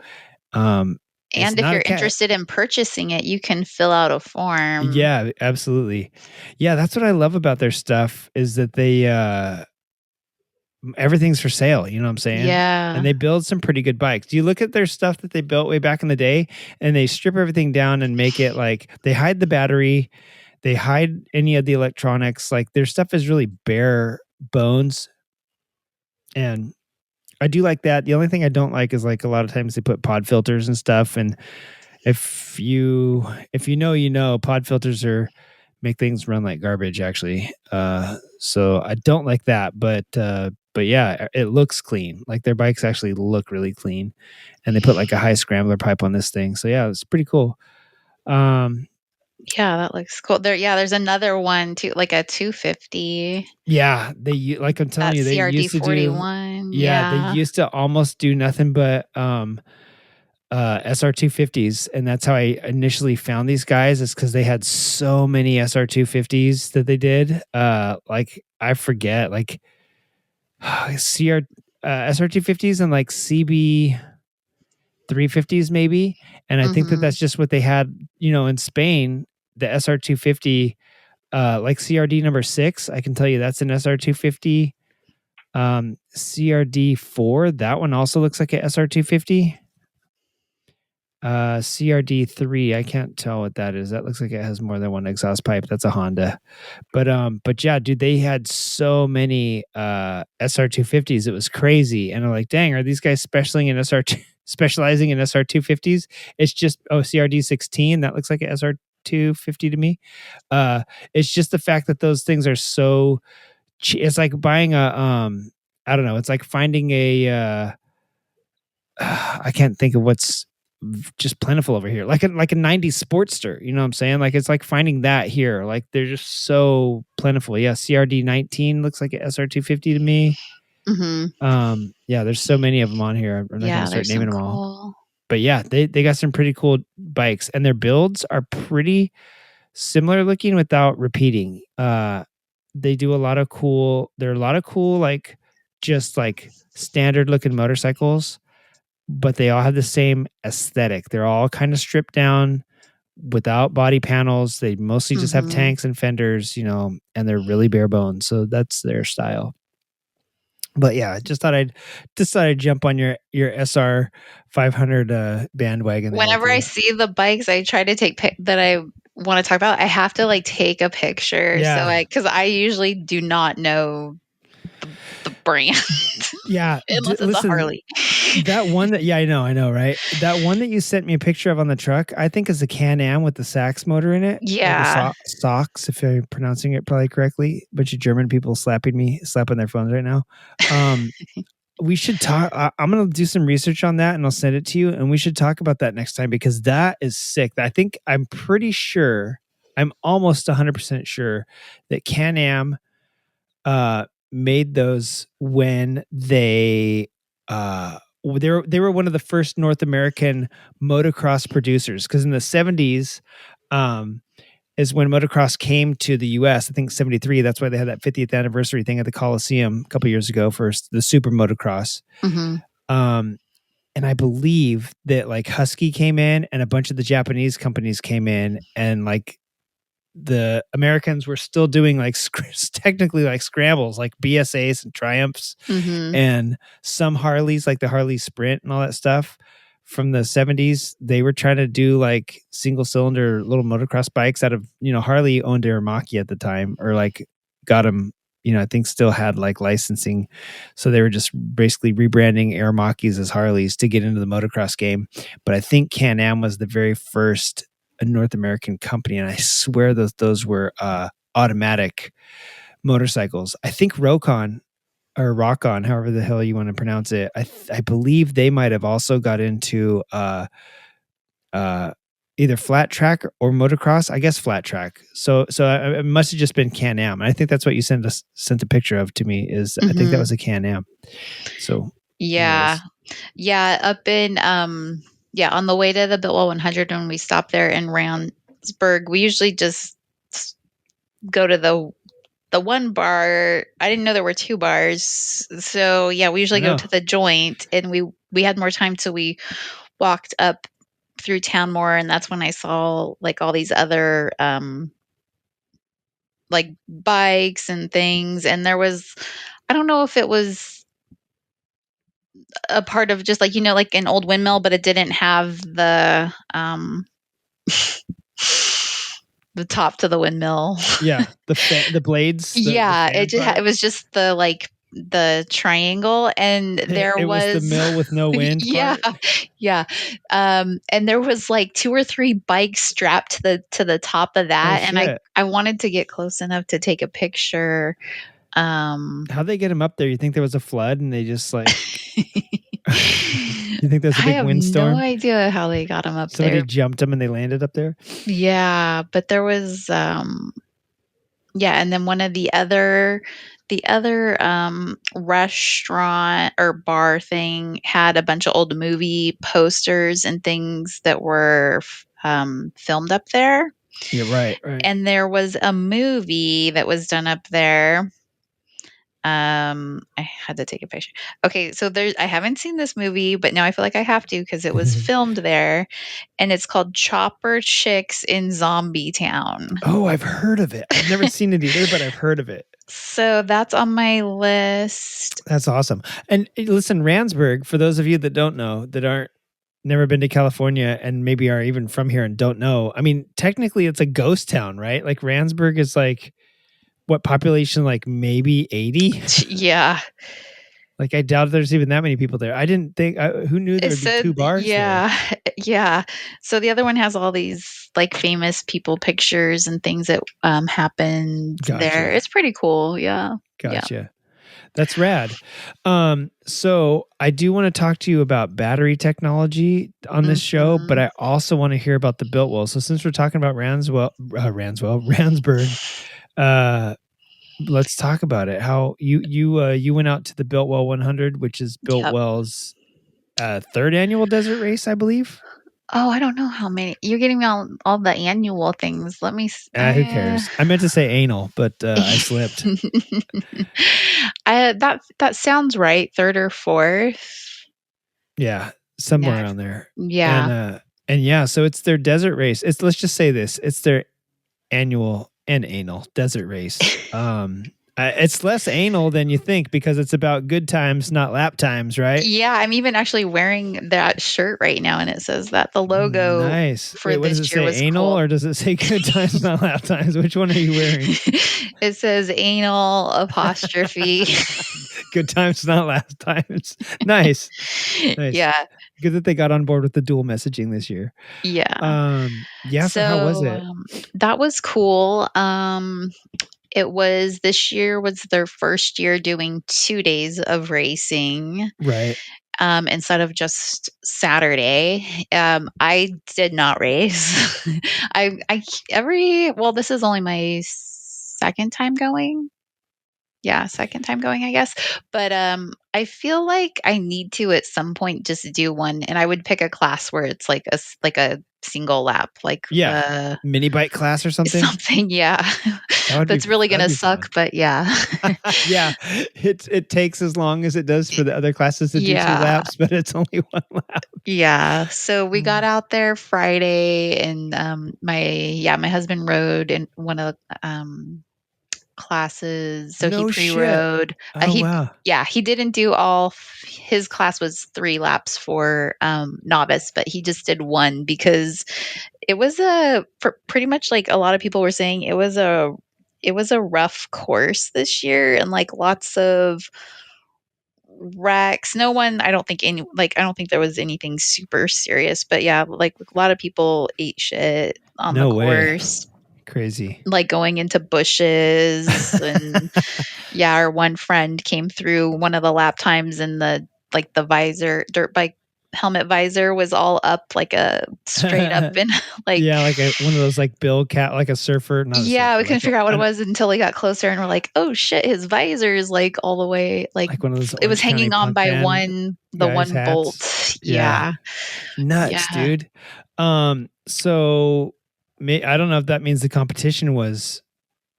And if you're interested in purchasing it, you can fill out a form. Yeah, absolutely. Yeah, that's what I love about their stuff, is that they everything's for sale. You know what I'm saying? Yeah. And they build some pretty good bikes. Do you look at their stuff that they built way back in the day, and they strip everything down and make it like they hide the battery, they hide any of the electronics. Like their stuff is really bare bones. And I do like that. The only thing I don't like is like a lot of times they put pod filters and stuff. And if you know, pod filters make things run like garbage actually. So I don't like that, but yeah, it looks clean. Like their bikes actually look really clean, and they put like a high scrambler pipe on this thing. So yeah, it's pretty cool. Yeah, that looks cool. There's another one too, like a 250. Yeah, they like I'm telling you, they CRD used to 41. do. Yeah, they used to almost do nothing but SR 250s, and that's how I initially found these guys. Is because they had so many SR 250s that they did. Like I forget, like SR 250s and like CB 350s maybe, and I think that's just what they had. In Spain, the SR 250, like CRD number 6. I can tell you that's an SR 250. CRD 4, that one also looks like a SR 250. CRD 3, I can't tell what that is. That looks like it has more than one exhaust pipe. That's a Honda. But yeah, dude, they had so many SR 250s. It was crazy. And I'm like, dang, are these guys specializing in SR 250s? It's just CRD 16. That looks like a SR 250 to me. It's just the fact that those things are so it's like buying a I don't know, it's like finding a I can't think of what's just plentiful over here, like a 90s Sportster. You know what I'm saying? Like it's like finding that here. Like they're just so plentiful. Yeah, CRD 19 looks like an SR 250 to me. Yeah, there's so many of them on here. I'm not gonna start naming them all. But yeah, they got some pretty cool bikes, and their builds are pretty similar looking without repeating. They do a lot of cool. There are a lot of cool, like just like standard looking motorcycles, but they all have the same aesthetic. They're all kind of stripped down without body panels. They mostly just have tanks and fenders, and they're really bare bones. So that's their style. But yeah, just thought I'd jump on your SR 500 bandwagon. Whenever I see the bikes I try to take that I want to talk about, I have to like take a picture. Yeah. So because I usually do not know the brand. Yeah. Unless it's a Harley. That one that, I know, right? That one that you sent me a picture of on the truck, I think is a Can-Am with the Sax motor in it. Yeah. Sox, if I'm pronouncing it probably correctly. A bunch of German people slapping their phones right now. We should talk. I'm going to do some research on that and I'll send it to you. And we should talk about that next time because that is sick. I'm pretty sure, I'm almost 100% sure that Can-Am made those when they they were one of the first North American motocross producers, because in the 70s is when motocross came to the US. I think 73. That's why they had that 50th anniversary thing at the Coliseum a couple years ago for the Super Motocross. Um, and I believe that like Husky came in and a bunch of the Japanese companies came in, and like the Americans were still doing like technically like scrambles, like BSAs and Triumphs and some Harleys, like the Harley Sprint and all that stuff from the 70s. They were trying to do like single cylinder little motocross bikes out of, Harley owned Aramaki at the time, or like got them, I think still had like licensing. So they were just basically rebranding Aramakis as Harleys to get into the motocross game. But I think Can-Am was the very first North American company, and I swear those were automatic motorcycles. I think Rokon or Rock-On, however the hell you want to pronounce it, I believe they might have also got into either flat track or motocross. I guess flat track. So it must have just been Can-Am. And I think that's what you sent a picture of to me. Is I think that was a Can-Am. So yeah, up in on the way to the Biltwell 100, when we stop there in Randsburg, we usually just go to the one bar. I didn't know there were two bars. So yeah, we usually go to the Joint, and we had more time, so we walked up through town more, and that's when I saw like all these other like bikes and things. And there was, I don't know if it was a part of just like, like an old windmill, but it didn't have the the top to the windmill. Yeah, the blades. It was just the like the triangle, and it was the mill with no wind part. And there was like 2 or 3 bikes strapped to the top of that, and I wanted to get close enough to take a picture. How'd they get them up there? You think there was a flood and they just like you think there's a big windstorm? I have no idea how they got them up there. Somebody jumped them and they landed up there? Yeah, but there was and then one of the other restaurant or bar thing had a bunch of old movie posters and things that were filmed up there. Yeah, right. And there was a movie that was done up there. I had to take a picture. Okay, so I haven't seen this movie, but now I feel like I have to because it was filmed there, and it's called Chopper Chicks in Zombie Town. Oh, I've heard of it. I've never seen it either, but I've heard of it. So that's on my list. That's awesome. And listen, Randsburg, for those of you that don't know, that never been to California and maybe are even from here and don't know, I mean, technically it's a ghost town, right? Like Randsburg is like, what population, like maybe 80? Yeah. Like I doubt there's even that many people there. I didn't think, who knew there would be 2 bars there? Yeah. So the other one has all these like famous people pictures and things that happened there. It's pretty cool. Yeah. Gotcha. Yeah. That's rad. So I do want to talk to you about battery technology on this show, but I also want to hear about the Biltwell. So since we're talking about Randsburg, let's talk about it. How you went out to the Biltwell 100, which is Biltwell's 3rd annual desert race, I believe. Oh, I don't know how many. You're getting me all the annual things. Let me. Who cares? I meant to say anal, but I slipped. That sounds right. 3rd or 4th. Yeah, somewhere around there. Yeah. And yeah, so it's their desert race. Let's just say this: it's their annual and anal desert race. It's less anal than you think because it's about good times, not lap times, right? Yeah, I'm even actually wearing that shirt right now, and it says that the logo. Nice. For this does it year say? was Anal, cool. or does it say good times, not lap times? Which one are you wearing? It says anal apostrophe. Good times, not lap times. Nice. Yeah. Good that they got on board with the dual messaging this year. Yeah. So how was it? That was cool. This year was their first year doing 2 days of racing. Right. Instead of just Saturday. I did not race. This is only my 2nd time going. second time going, I guess. But I feel like I need to at some point just do one, and I would pick a class where it's like a single lap, like mini bike class or something. Yeah. That's really gonna suck, fun. but yeah. Yeah, it takes as long as it does for the other classes to do 2 laps, but it's only 1 lap. Yeah. So we got out there Friday, and my husband rode in one of the classes. So he No shit. pre-rode. Oh, wow. Yeah, he didn't do all. His class was 3 laps for novice, but he just did 1 because it was pretty much like a lot of people were saying it was a rough course this year, and like lots of wrecks. No one, I don't think there was anything super serious, but yeah, like a lot of people ate shit on the course. Crazy. Like going into bushes and yeah, our one friend came through one of the lap times, and the visor, dirt bike helmet visor was all up like a straight up and like like one of those like bill cap, like a surfer. We couldn't figure out what it was until we got closer, and we're like, oh shit, his visor is like all the way like one of those. It was hanging on by one bolt. Yeah. Nuts, dude. So I don't know if that means the competition was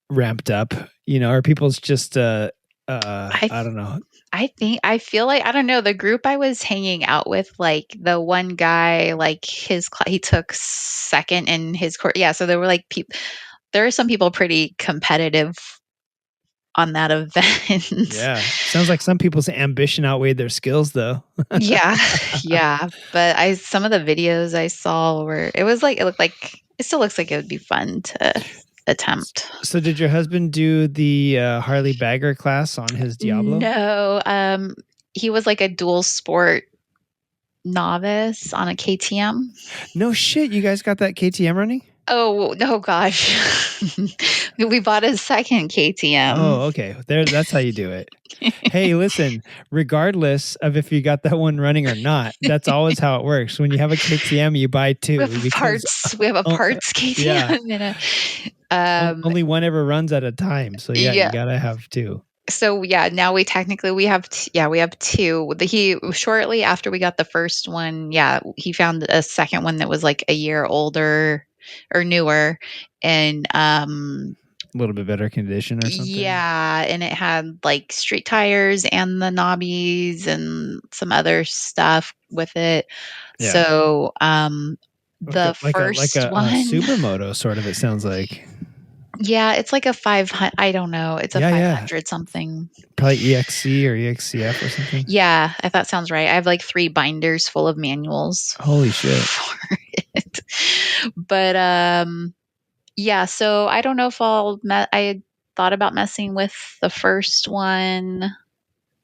ramped up, or people's just I don't know. I feel like, I don't know, the group I was hanging out with, like the one guy, like he took second in his course. Yeah, so there were like there are some people pretty competitive on that event. Yeah. Sounds like some people's ambition outweighed their skills though. Yeah. But some of the videos I saw it still looks like it would be fun to attempt. So did your husband do the Harley bagger class on his Diablo? No. He was like a dual sport novice on a KTM. No shit. You guys got that KTM running? Oh, no, gosh. We bought a second KTM. Oh, okay. That's how you do it. Hey, listen, regardless of if you got that one running or not, that's always how it works. When you have a KTM, you buy 2. We have a parts KTM. Yeah. Only one ever runs at a time. So you got to have 2. So yeah, now we have 2. He shortly after we got the first one, he found a second one that was like a year older or newer, and a little bit better condition or something. Yeah, and it had like street tires and the knobbies and some other stuff with it. Yeah. So the first one, a supermoto sort of, it sounds like. Yeah, it's like a 500. I don't know. It's a 500 something. Probably EXC or EXCF or something. Yeah, if that sounds right. I have like 3 binders full of manuals. Holy shit. For it. But yeah, so I don't know if I had thought about messing with the first one.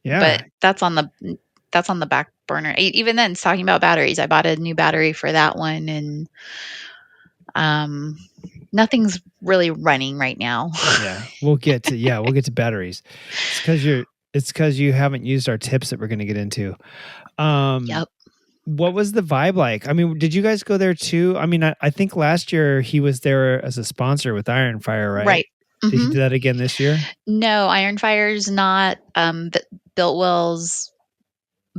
Yeah. But that's on the back burner. Even then, talking about batteries, I bought a new battery for that one, and nothing's really running right now. Yeah, we'll get to batteries. It's because you haven't used our tips that we're going to get into. Yep. What was the vibe like? I mean, did you guys go there too? I mean, I think last year he was there as a sponsor with Iron Fire, right? Right. Mm-hmm. Did he do that again this year? No, Iron Fire's not Biltwell's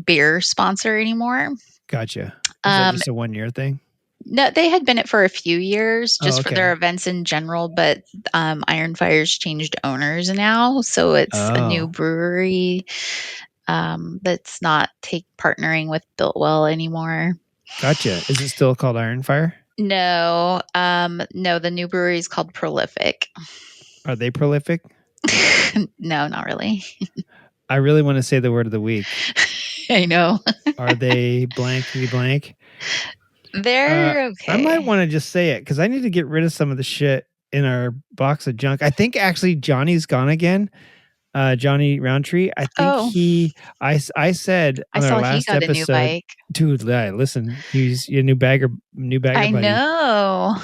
beer sponsor anymore. Gotcha. Is that just a 1-year thing? No, they had been it for a few years, just for their events in general. But Iron Fire's changed owners now, so it's a new brewery that's not partnering with Biltwell anymore. Gotcha. Is it still called Iron Fire? No, the new brewery is called Prolific. Are they prolific? No, not really. I really want to say the word of the week. I know. Are they blankety blank? They're okay. I might want to just say it because I need to get rid of some of the shit in our box of junk. I think actually Johnny's gone again. Johnny Roundtree. I think I said on our last episode, a new bike. Dude, listen, he's a new bagger buddy. I know.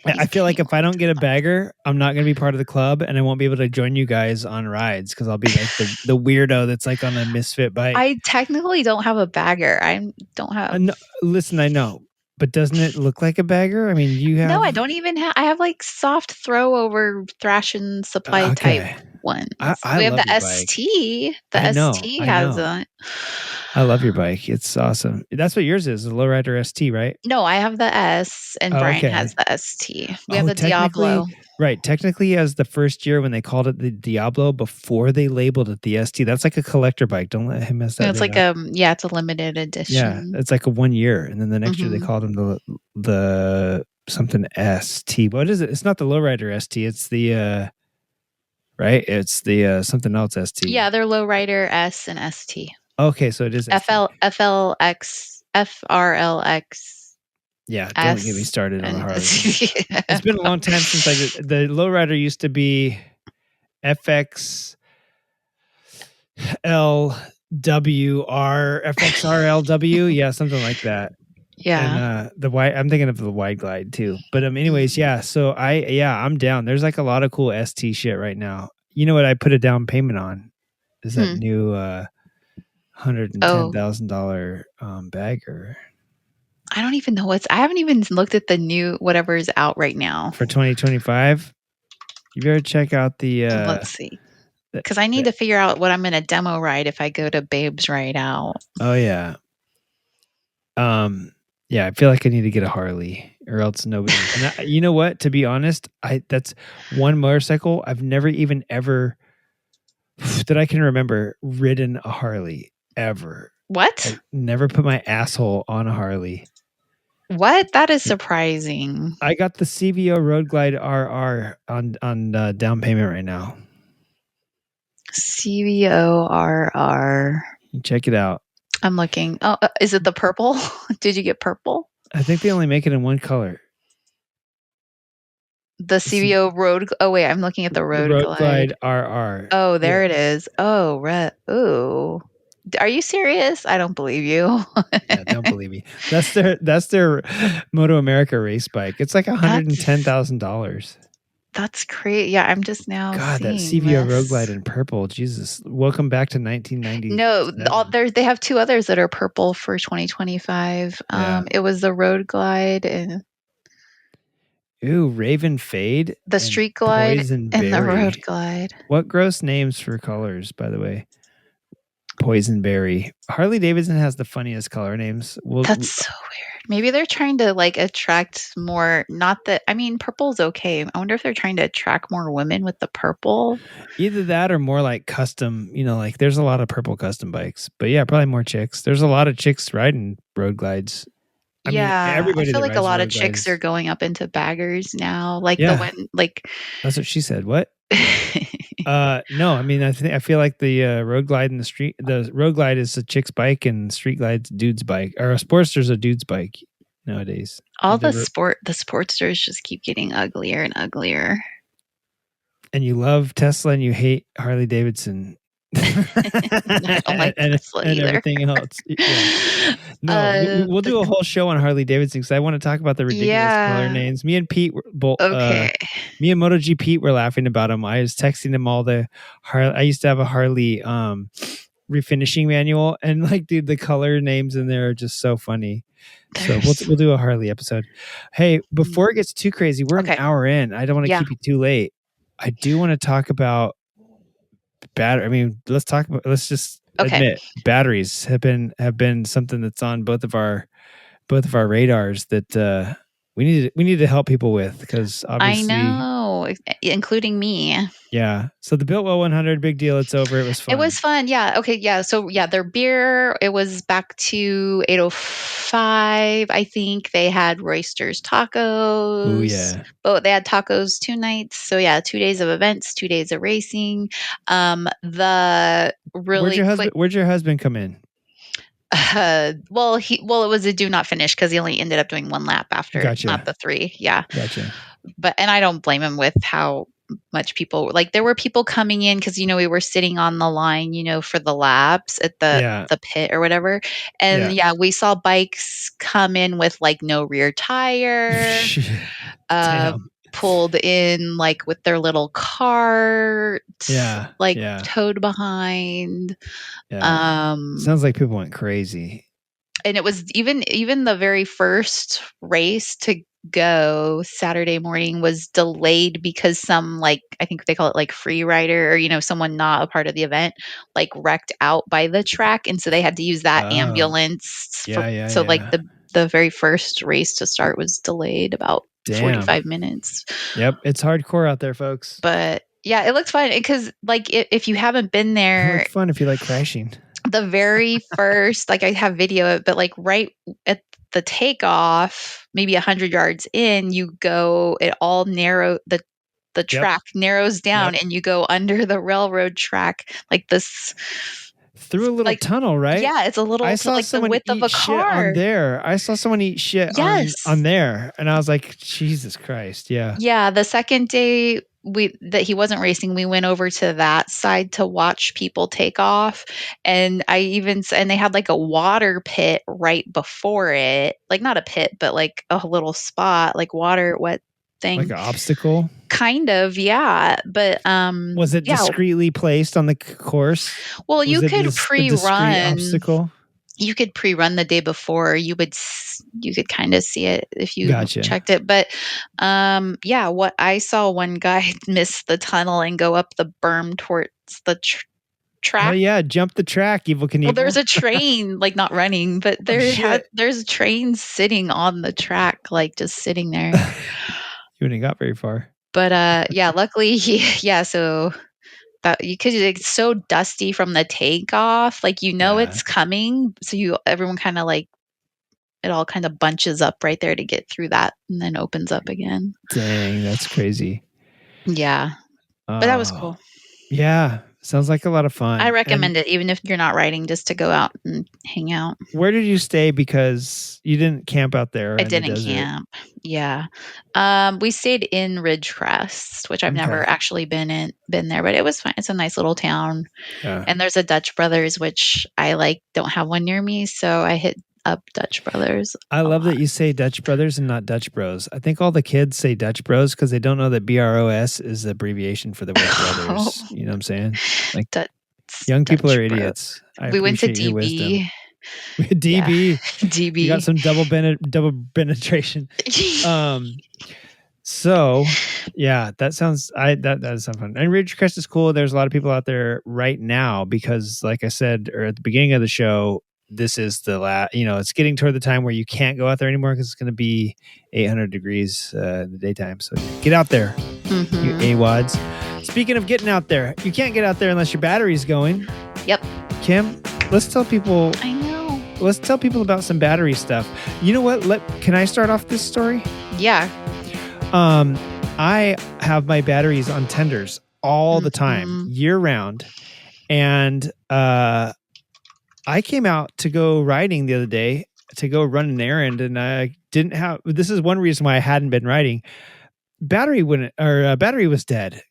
I feel like if I don't get a bagger, I'm not going to be part of the club, and I won't be able to join you guys on rides because I'll be like the weirdo that's like on a misfit bike. I technically don't have a bagger. I don't have. No, listen, I know, but doesn't it look like a bagger? I mean, you have. No, I don't even have. I have like soft throw over thrash and supply type ones. I We have love the your bike. ST. The I know, ST I has know. a. I love your bike. It's awesome. That's what yours is, the Lowrider ST, right? No, I have the S, and Oh, Brian okay. has the ST. We have the technically, Diablo. right. Technically, as the first year when they called it the Diablo before they labeled it the ST, that's like a collector bike. Don't let him mess that It's thing like up. it's a limited edition. Yeah, it's like a 1 year, and then the next year they Mhm. called him the something ST. What is it? It's not the Lowrider ST. It's the right. It's the something else ST. Yeah, they're Lowrider S and ST. Okay, so it is ST. FLX, FRLX. Yeah, don't get me S started on the and Harley. It's been a long time since I did. The Lowrider used to be FX LWR FXRLW, yeah, something like that. Yeah. And the wide, I'm thinking of the wide glide too. But anyways, yeah. So I'm down. There's like a lot of cool ST shit right now. You know what I put a down payment on is that new $110,000 bagger I don't even know I haven't even looked at the new whatever's out right now. for 2025. You better check out the Let's see. Because I need to figure out what I'm going to demo ride if I go to Babe's Ride Out. Oh yeah. Yeah, I feel like I need to get a Harley or else nobody. And you know what? To be honest, that's one motorcycle I've never even ever that I can remember ridden a Harley ever. What? I never put my asshole on a Harley. What? That is surprising. I got the CVO Road Glide RR on down payment right now. CVORR. Check it out. I'm looking. Oh, is it the purple? Did you get purple? I think they only make it in one color. The CVO Road. Oh wait, I'm looking at the Road Glide RR. Oh, there it is. Oh, red. Ooh. Are you serious? I don't believe you. Yeah, don't believe me. That's their Moto America race bike. It's like $110,000. That's crazy. Yeah, I'm just now God, that seeing CVO this. Road Glide in purple. Jesus, welcome back to 1990. No, they have two others that are purple for 2025. Yeah. It was the Road Glide and Ooh, Raven Fade, the Street Glide Poison and the Berry. Road Glide. What gross names for colors, by the way. Poison Berry. Harley Davidson has the funniest color names. That's so weird. Maybe they're trying to like attract more. Not that I mean, purple's okay. I wonder if they're trying to attract more women with the purple. Either that or more like custom. Like there's a lot of purple custom bikes, but yeah, probably more chicks. There's a lot of chicks riding Road Glides. I mean, everybody I feel that like a rides lot Road of chicks Glides. are going up into baggers now. Like Yeah. the one, like that's what she said. What? No, I mean, I feel like the Road Glide and the Road Glide is a chick's bike and Street Glide's a dude's bike, or a Sportster's a dude's bike nowadays. All the Sportsters just keep getting uglier and uglier. And you love Tesla and you hate Harley Davidson. I don't like Tesla and either. everything else. Yeah. No, we'll do a whole show on Harley Davidson because I want to talk about the ridiculous color names. Me and Pete, me and MotoG Pete were laughing about them. I was texting him all the Harley. I used to have a Harley refinishing manual, and like, dude, the color names in there are just so funny. So we'll do a Harley episode. Hey, before it gets too crazy, we're an hour in. I don't want to keep you too late. I do want to talk about battery. I mean, let's just admit batteries have been something that's on both of our radars that we need to help people with, because obviously I know, including me. Yeah. So the Biltwell 100, big deal. It's over. It was fun. It was fun. Yeah. Okay. Yeah. So yeah, their beer, it was back to 805. I think they had Royster's tacos. Oh yeah. But they had tacos 2 nights. So yeah, 2 days of events, 2 days of racing. The really Where'd your husband come in? Well, it was a do not finish because he only ended up doing 1 lap after, not the 3. Yeah. Gotcha. And I don't blame him with how much people, like, there were people coming in because we were sitting on the line for the laps at the pit or whatever, and we saw bikes come in with like no rear tire, pulled in like with their little carts, towed behind. Sounds like people went crazy. And it was even the very first race to go Saturday morning was delayed because some, like, I think they call it like free rider, or someone not a part of the event, like wrecked out by the track, and so they had to use that ambulance so like the very first race to start was delayed about 45 minutes. Yep, it's hardcore out there, folks. But yeah, it looks fun because, like, if you haven't been there, it's fun if you like crashing. The very first, like, I have video of it, but like right at the takeoff, maybe 100 yards in, it all the track narrows down, and you go under the railroad track, like this through a little tunnel, right? Yeah, it's a little, I saw like the someone width eat of a shit car. on there. I saw someone eat shit on there, and I was like, Jesus Christ, yeah. Yeah, the second day that he wasn't racing, we went over to that side to watch people take off, and they had like a water pit right before it, like not a pit, but like a little spot, like wet thing, like an obstacle. Kind of, yeah. But was it discreetly placed on the course? Well, you could pre-run. Obstacle. You could pre-run the day before. You could kind of see it if you checked it. But what I saw, one guy miss the tunnel and go up the berm towards the track. Oh yeah, jump the track, Evel Knievel. Well, there's a train, like not running, but there's a train sitting on the track, like just sitting there. You wouldn't have got very far. But luckily so it's so dusty from the takeoff, like it's coming, so everyone kind of like it all kind of bunches up right there to get through that, and then opens up again. Dang, that's crazy. Yeah, but that was cool. Yeah, sounds like a lot of fun. I recommend it, even if you're not riding, just to go out and hang out. There did you stay? Because you didn't camp out there. I didn't camp. Yeah, we stayed in Ridgecrest, which I've never actually been there, but it was fine. It's a nice little town, and there's a Dutch Brothers, which I don't have one near me, so I hit up Dutch Brothers. I love that you say Dutch Brothers and not Dutch Bros. I think all the kids say Dutch Bros because they don't know that BROS is the abbreviation for the word brothers. You know what I'm saying? Like young people are idiots. We went to DB. DB. Yeah. DB. You got some double penetration. So yeah, that sounds that is fun. And Ridgecrest is cool. There's a lot of people out there right now because, like I said, or at the beginning of the show, this is the it's getting toward the time where you can't go out there anymore because it's going to be 800 degrees in the daytime. So get out there, you AWODs. Speaking of getting out there, you can't get out there unless your battery's going. Yep. Kim, let's tell people. I know. Let's tell people about some battery stuff. You know what? Can I start off this story? Yeah. I have my batteries on tenders all the time, year round, and I came out to go riding the other day to go run an errand, and I didn't have. This is one reason why I hadn't been riding. Battery was dead.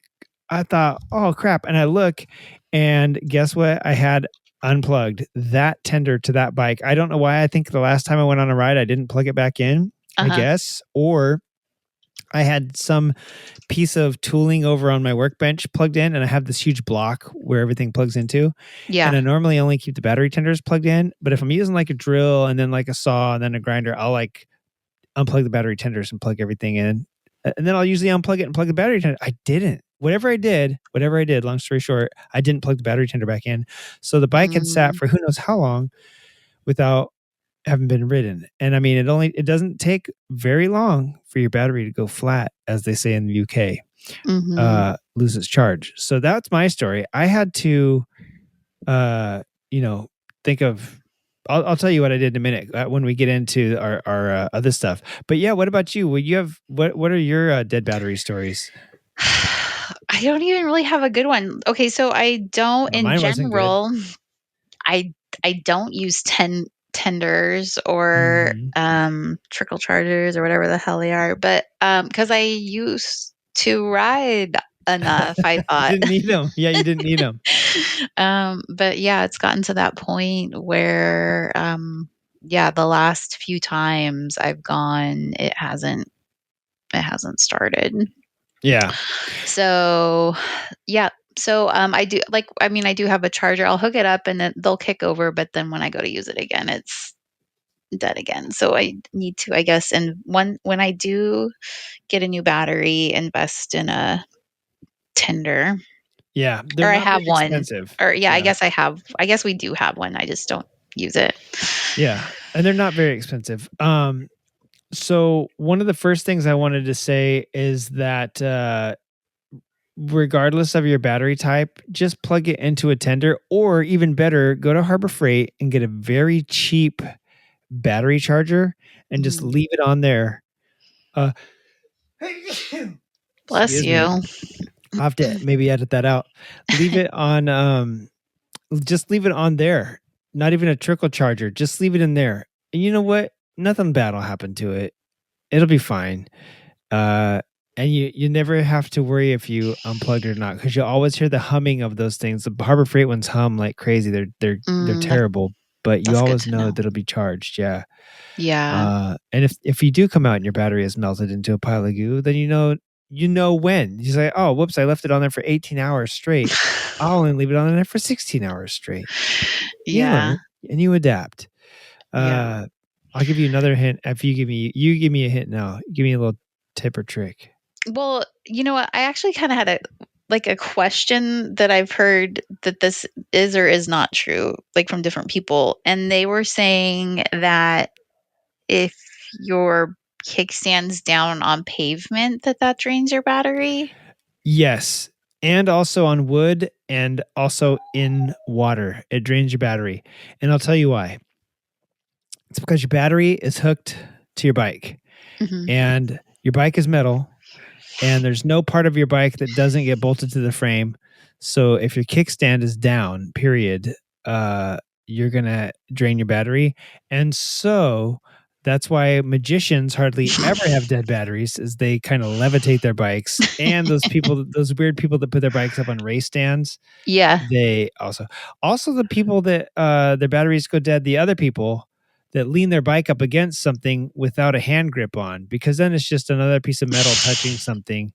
I thought, oh crap, and I look, and guess what? I had unplugged that tender to that bike. I don't know why. I think the last time I went on a ride, I didn't plug it back in. I guess, or I had some piece of tooling over on my workbench plugged in, and I have this huge block where everything plugs into. Yeah. And I normally only keep the battery tenders plugged in, but if I'm using like a drill and then like a saw and then a grinder, I'll like unplug the battery tenders and plug everything in. And then I'll usually unplug it and plug the battery tender. I didn't. Whatever I did, long story short, I didn't plug the battery tender back in. So the bike had sat for who knows how long without having been ridden. And I mean, it doesn't take very long for your battery to go flat, as they say in the UK, lose its charge. So that's my story. I had to, think of, I'll tell you what I did in a minute when we get into our other stuff. But yeah, what about you? What are your dead battery stories? I don't even really have a good one. Okay. So I don't, in general, I don't use tenders or trickle chargers or whatever the hell they are, but because I used to ride enough, I thought. Didn't need them. Yeah, you didn't need them. But yeah, it's gotten to that point where the last few times I've gone, it hasn't started. Yeah. So yeah. So I do have a charger. I'll hook it up and then they'll kick over, but then when I go to use it again, it's dead again. So I need to, I guess, and when I do get a new battery, invest in a tender. Yeah, they're Or I not very have one. expensive. Or yeah, Yeah. I guess we do have one. I just don't use it. Yeah, and they're not very expensive. So one of the first things I wanted to say is that regardless of your battery type, just plug it into a tender, or even better, go to Harbor Freight and get a very cheap battery charger and just Mhm. leave it on there. Uh, Bless excuse me. you. I'll have to maybe edit that out. Leave it on just leave it on there. Not even a trickle charger. Just leave it in there. And you know what? Nothing bad will happen to it. It'll be fine. And you never have to worry if you unplugged it or not, because you always hear the humming of those things. The Harbor Freight ones hum like crazy. They're That- terrible, but you that's good always to know know. that it'll be charged. Yeah. Yeah. And if you do come out and your battery is melted into a pile of goo, then you know when. You say, oh, whoops, I left it on there for 18 hours straight. I'll only leave it on there for 16 hours straight. You Yeah. learn and you adapt. Yeah. I'll give you another hint. If you give me a hint now. Give me a little tip or trick. Well, you know what? I actually kind of had a question that I've heard that this is or is not true, like from different people. And they were saying that if your kickstand's down on pavement, that drains your battery. Yes. And also on wood and also in water. It drains your battery. And I'll tell you why. It's because your battery is hooked to your bike. Mhm. And your bike is metal, and there's no part of your bike that doesn't get bolted to the frame. So if your kickstand is down, period, you're gonna drain your battery. And so that's why magicians hardly ever have dead batteries, is they kind of levitate their bikes. And those weird people that put their bikes up on race stands, Yeah. they also the people that their batteries go dead, the other people that lean their bike up against something without a hand grip on, because then it's just another piece of metal touching something.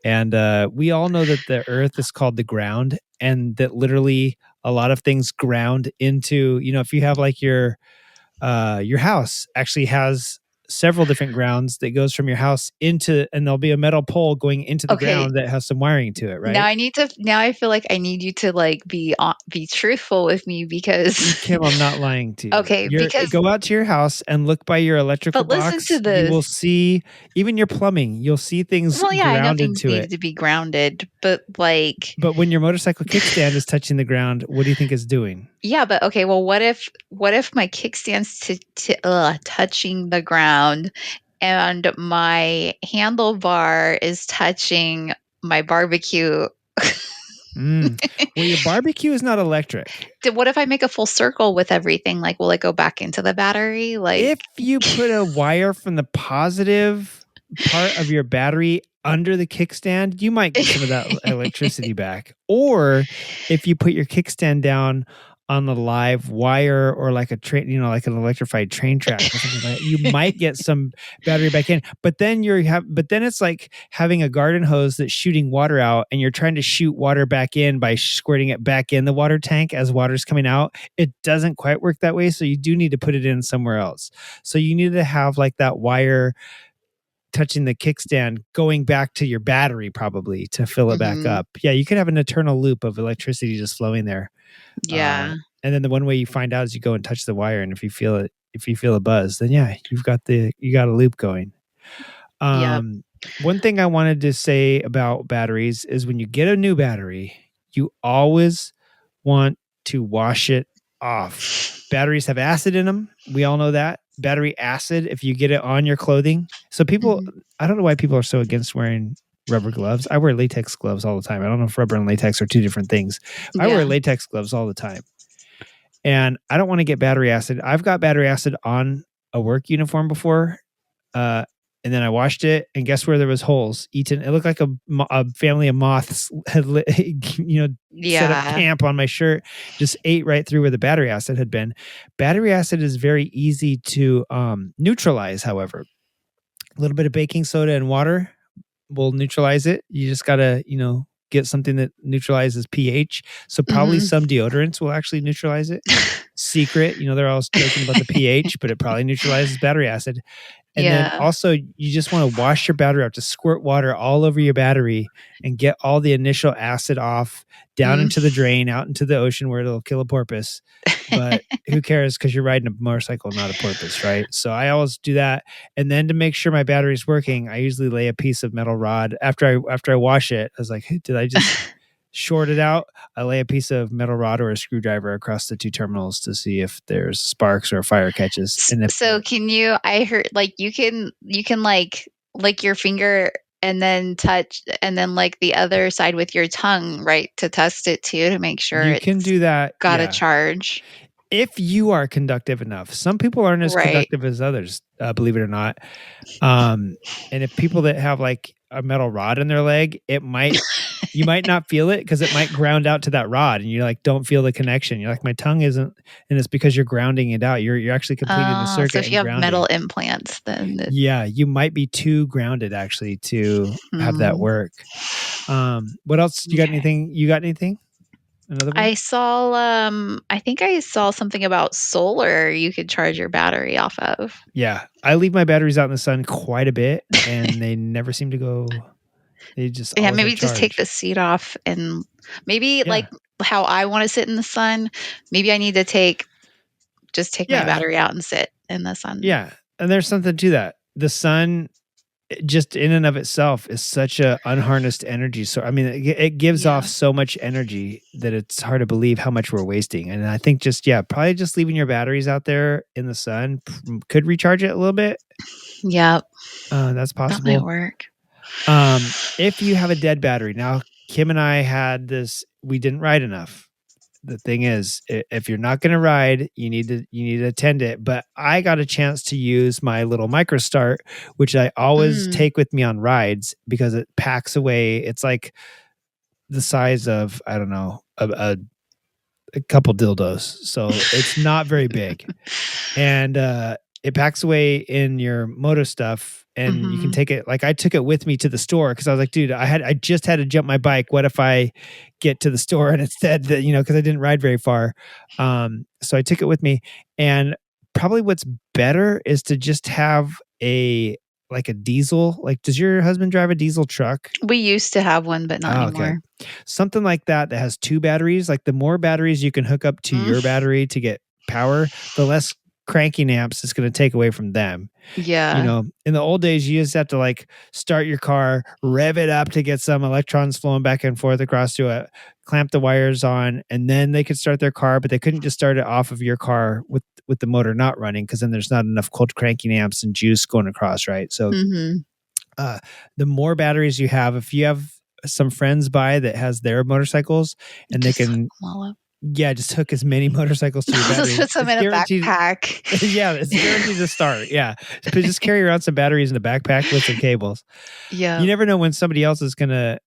And we all know that the earth is called the ground, and that literally a lot of things ground into, if you have like your house actually has several different grounds that goes from your house into, and there'll be a metal pole going into the Okay. ground that has some wiring to it, right? Now I feel like I need you to be truthful with me because Kim, I'm not lying to you. okay, because Go out to your house and look by your electrical but listen box. to You will this. see, even your plumbing, you'll see things Well, yeah, I know grounded things to need it. to be grounded, but But when your motorcycle kickstand is touching the ground, what do you think it's doing? yeah, but okay, well, what if my kickstand's touching the ground and my handlebar is touching my barbecue? Well, your barbecue is not electric. What if I make a full circle with everything? Like, will it go back into the battery? If you put a wire from the positive part of your battery under the kickstand, you might get some of that electricity back. Or if you put your kickstand down on the live wire, or like a train, like an electrified train track or something like that, you might get some battery back in. But then it's like having a garden hose that's shooting water out, and you're trying to shoot water back in by squirting it back in the water tank as water's coming out. It doesn't quite work that way. So you do need to put it in somewhere else. So you need to have like that wire touching the kickstand going back to your battery, probably, to fill it back up. Yeah, you could have an eternal loop of electricity just flowing there. Yeah. And then the one way you find out is you go and touch the wire, and if you feel a buzz, then yeah, you got a loop going. One thing I wanted to say about batteries is when you get a new battery, you always want to wash it off. Batteries have acid in them. We all know that. Battery acid, if you get it on your clothing. So I don't know why people are so against wearing rubber gloves. I wear latex gloves all the time. I don't know if rubber and latex are two different things. I wear latex gloves all the time. And I don't want to get battery acid. I've got battery acid on a work uniform before. And then I washed it, and guess where there was holes eaten? It looked like a family of moths had set up camp on my shirt, just ate right through where the battery acid had been. Battery acid is very easy to neutralize, however. A little bit of baking soda and water will neutralize it. You just got to, get something that neutralizes pH. So probably some deodorants will actually neutralize it. Secret, they're always joking about the pH, but it probably neutralizes battery acid. And then also you just want to wash your battery out, to squirt water all over your battery and get all the initial acid off, down into the drain, out into the ocean where it'll kill a porpoise. But who cares, because you're riding a motorcycle, not a porpoise, right? So I always do that. And then to make sure my battery's working, I usually lay a piece of metal rod after I wash it. I was like, hey, did I just short it out? I lay a piece of metal rod or a screwdriver across the two terminals to see if there's sparks or fire catches. And so can you, I heard like you can like lick your finger and then touch, and then like the other side with your tongue, right, to test it too, to make sure you can do that. Got a charge. If you are conductive enough. Some people aren't as conductive as others, believe it or not. And if people that have like a metal rod in their leg, you might not feel it because it might ground out to that rod, and you like don't feel the connection. You're like, my tongue isn't, and it's because you're grounding it out. You're actually completing the circuit. So if you have metal implants, then you might be too grounded actually to have that work. What else? You got anything? Another one? I saw I think I saw something about solar you could charge your battery off of. Yeah. I leave my batteries out in the sun quite a bit and they never seem to go. They just maybe just take the seat off, and maybe like how I want to sit in the sun, maybe I need to take my battery out and sit in the sun. Yeah. And there's something to that. The sun just in and of itself is such a unharnessed energy. So, I mean, it gives off so much energy that it's hard to believe how much we're wasting. And I think probably just leaving your batteries out there in the sun could recharge it a little bit. Yeah. That's possible. That might work. If you have a dead battery, now Kim and I had this, we didn't ride enough. The thing is, if you're not going to ride, you need to attend it. But I got a chance to use my little micro start, which I always take with me on rides because it packs away. It's like the size of, I don't know, a couple dildos. So it's not very big. And it packs away in your moto stuff. And you can take it, like I took it with me to the store because I was like, dude, I just had to jump my bike. What if I get to the store and instead that, because I didn't ride very far. So I took it with me. And probably what's better is to just have a diesel. Like, does your husband drive a diesel truck? We used to have one, but not anymore. Okay. Something like that has two batteries. Like the more batteries you can hook up to your battery to get power, the less cranking amps it's going to take away from them. Yeah. In the old days, you just have to like start your car, rev it up to get some electrons flowing back and forth across to it, clamp the wires on, and then they could start their car, but they couldn't just start it off of your car with the motor not running because then there's not enough cold cranking amps and juice going across, right? So the more batteries you have, if you have some friends that has their motorcycles and they can just hook as many motorcycles to your battery. Put some in a backpack. It's guaranteed to start. Yeah. But just carry around some batteries in the backpack with some cables. Yeah. You never know when somebody else is going to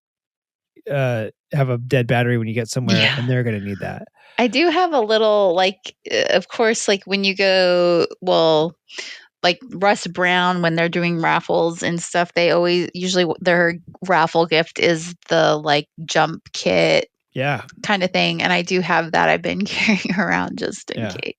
have a dead battery when you get somewhere and they're going to need that. I do have a little, of course, when you go, like Russ Brown, when they're doing raffles and stuff, they usually their raffle gift is the jump kit. Yeah. Kind of thing. And I do have that I've been carrying around just in case.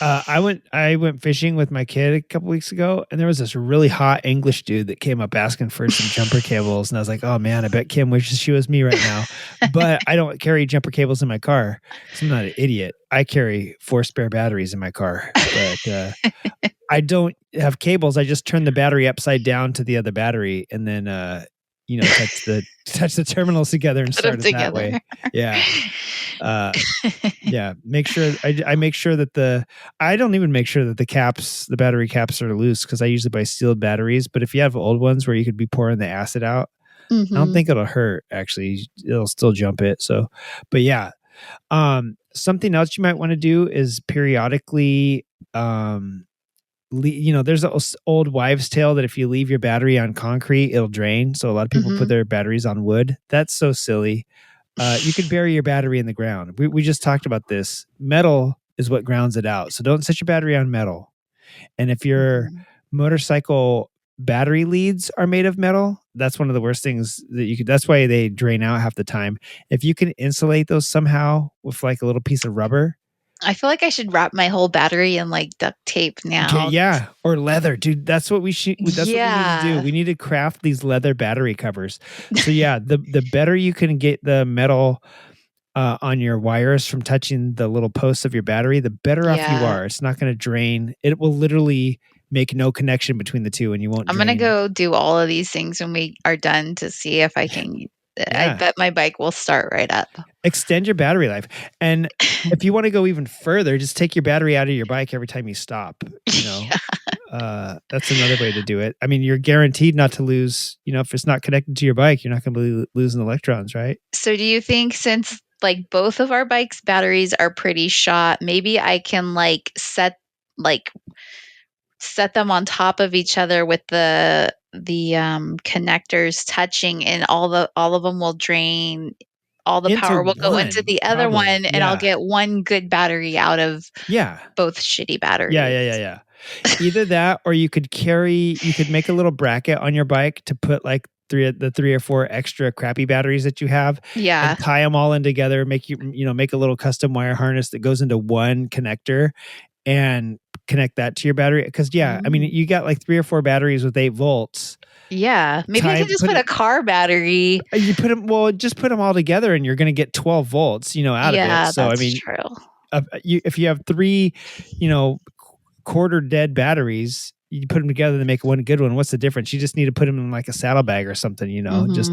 I went fishing with my kid a couple weeks ago, and there was this really hot English dude that came up asking for some jumper cables. And I was like, oh man, I bet Kim wishes she was me right now. But I don't carry jumper cables in my car because I'm not an idiot. I carry 4 spare batteries in my car. But I don't have cables. I just turn the battery upside down to the other battery and then touch the terminals together and start it that way. Yeah. Make sure I make sure that I don't even make sure that the battery caps are loose because I usually buy sealed batteries. But if you have old ones where you could be pouring the acid out, I don't think it'll hurt. Actually, it'll still jump it. So, but yeah. Something else you might want to do is periodically, there's an old wives' tale that if you leave your battery on concrete, it'll drain. So a lot of people put their batteries on wood. That's so silly. You could bury your battery in the ground. We just talked about this. Metal is what grounds it out. So don't set your battery on metal. And if your motorcycle battery leads are made of metal, that's one of the worst things that you could. That's why they drain out half the time. If you can insulate those somehow with like a little piece of rubber. I feel like I should wrap my whole battery in like duct tape now. Yeah, or leather, dude. That's what we should. That's what we need to do. We need to craft these leather battery covers. So yeah, the better you can get the metal on your wires from touching the little posts of your battery, the better off you are. It's not going to drain. It will literally make no connection between the two, and you won't. I'm gonna go do all of these things when we are done to see if I can. I bet my bike will start right up. Extend your battery life. And if you want to go even further, just take your battery out of your bike every time you stop. You know, that's another way to do it. I mean, you're guaranteed not to lose, you know, if it's not connected to your bike, you're not going to be losing electrons, right? So do you think since like both of our bikes' batteries are pretty shot, maybe I can like set them on top of each other with the connectors touching, and all of them will drain, all the power will go into the other one, and I'll get one good battery out of both shitty batteries. Yeah. Either that, or you could make a little bracket on your bike to put like three or four extra crappy batteries that you have. Yeah. And tie them all in together, make a little custom wire harness that goes into one connector and connect that to your battery. Because I mean, you got like 3 or 4 batteries with 8 volts. Yeah, maybe I could just put a car battery. You put them all together, and you're going to get 12 volts, out of it. So that's I mean, true. if you have 3, quarter dead batteries, you put them together to make one good one. What's the difference? You just need to put them in like a saddlebag or something. Just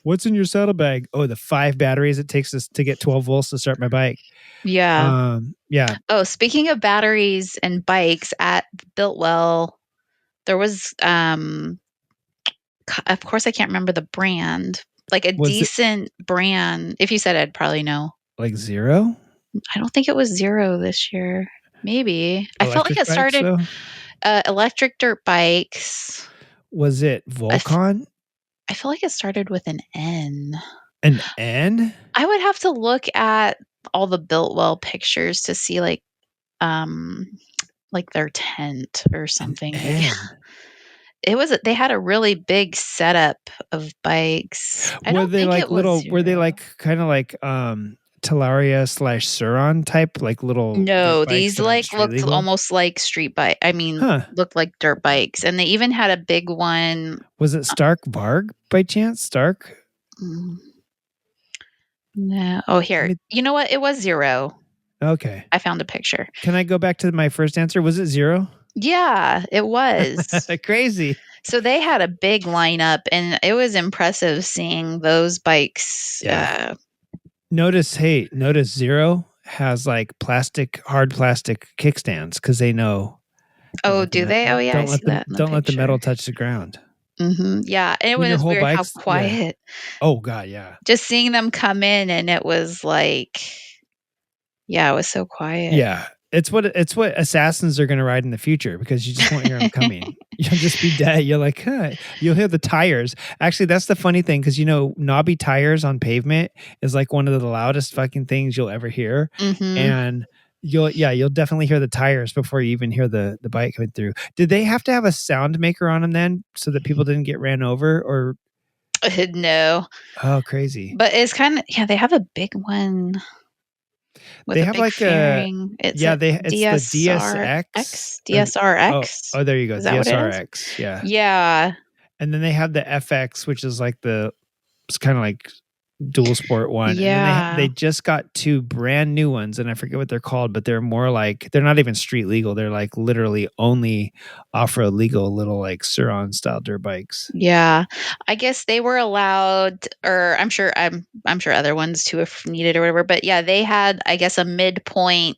what's in your saddlebag? Oh, the 5 batteries it takes us to get 12 volts to start my bike. Yeah. Yeah. Oh, speaking of batteries and bikes, at Biltwell, there was, of course, I can't remember the brand, like a decent brand. If you said it, I'd probably know. Like Zero? I don't think it was Zero this year. Maybe. I felt like it started electric dirt bikes. Was it Volcon? I feel like it started with an N. An N? I would have to look at all the Biltwell pictures to see like their tent or something. They had a really big setup of bikes. Were they like kind of like Talaria / Suron type, like little? No, these like looked almost like street bike. I mean, looked like dirt bikes, and they even had a big one. Was it Stark Varg by chance? Stark? No. Oh, here. You know what? It was Zero. Okay. I found a picture. Can I go back to my first answer? Was it Zero? Yeah, it was. Crazy. So they had a big lineup, and it was impressive seeing those bikes. Yeah. Notice Zero has like hard plastic kickstands because they know. Oh, do they? Oh, yeah. Don't let the metal touch the ground. Mm-hmm. Yeah, and it was weird how quiet. Yeah. Oh God, yeah. Just seeing them come in, and it was like, it was so quiet. Yeah, it's what assassins are going to ride in the future, because you just won't hear them coming. You'll just be dead. You're like, you'll hear the tires. Actually, that's the funny thing, because knobby tires on pavement is like one of the loudest fucking things you'll ever hear, and you'll definitely hear the tires before you even hear the bike coming through. Did they have to have a sound maker on them then, so that people didn't get ran over, or? No. Oh, crazy. But it's kind of, they have a big one. They have like fairing. It's the DSRX. DSRX. Oh, there you go. DSRX. Yeah. Yeah. And then they have the FX, which is like it's kind of like dual sport one. Yeah. And then they just got 2 brand new ones, and I forget what they're called, but they're more like, they're not even street legal. They're like literally only off-road legal, little like Suron style dirt bikes. Yeah. I guess they were allowed, or I'm sure other ones too if needed or whatever, but yeah, they had, I guess, a midpoint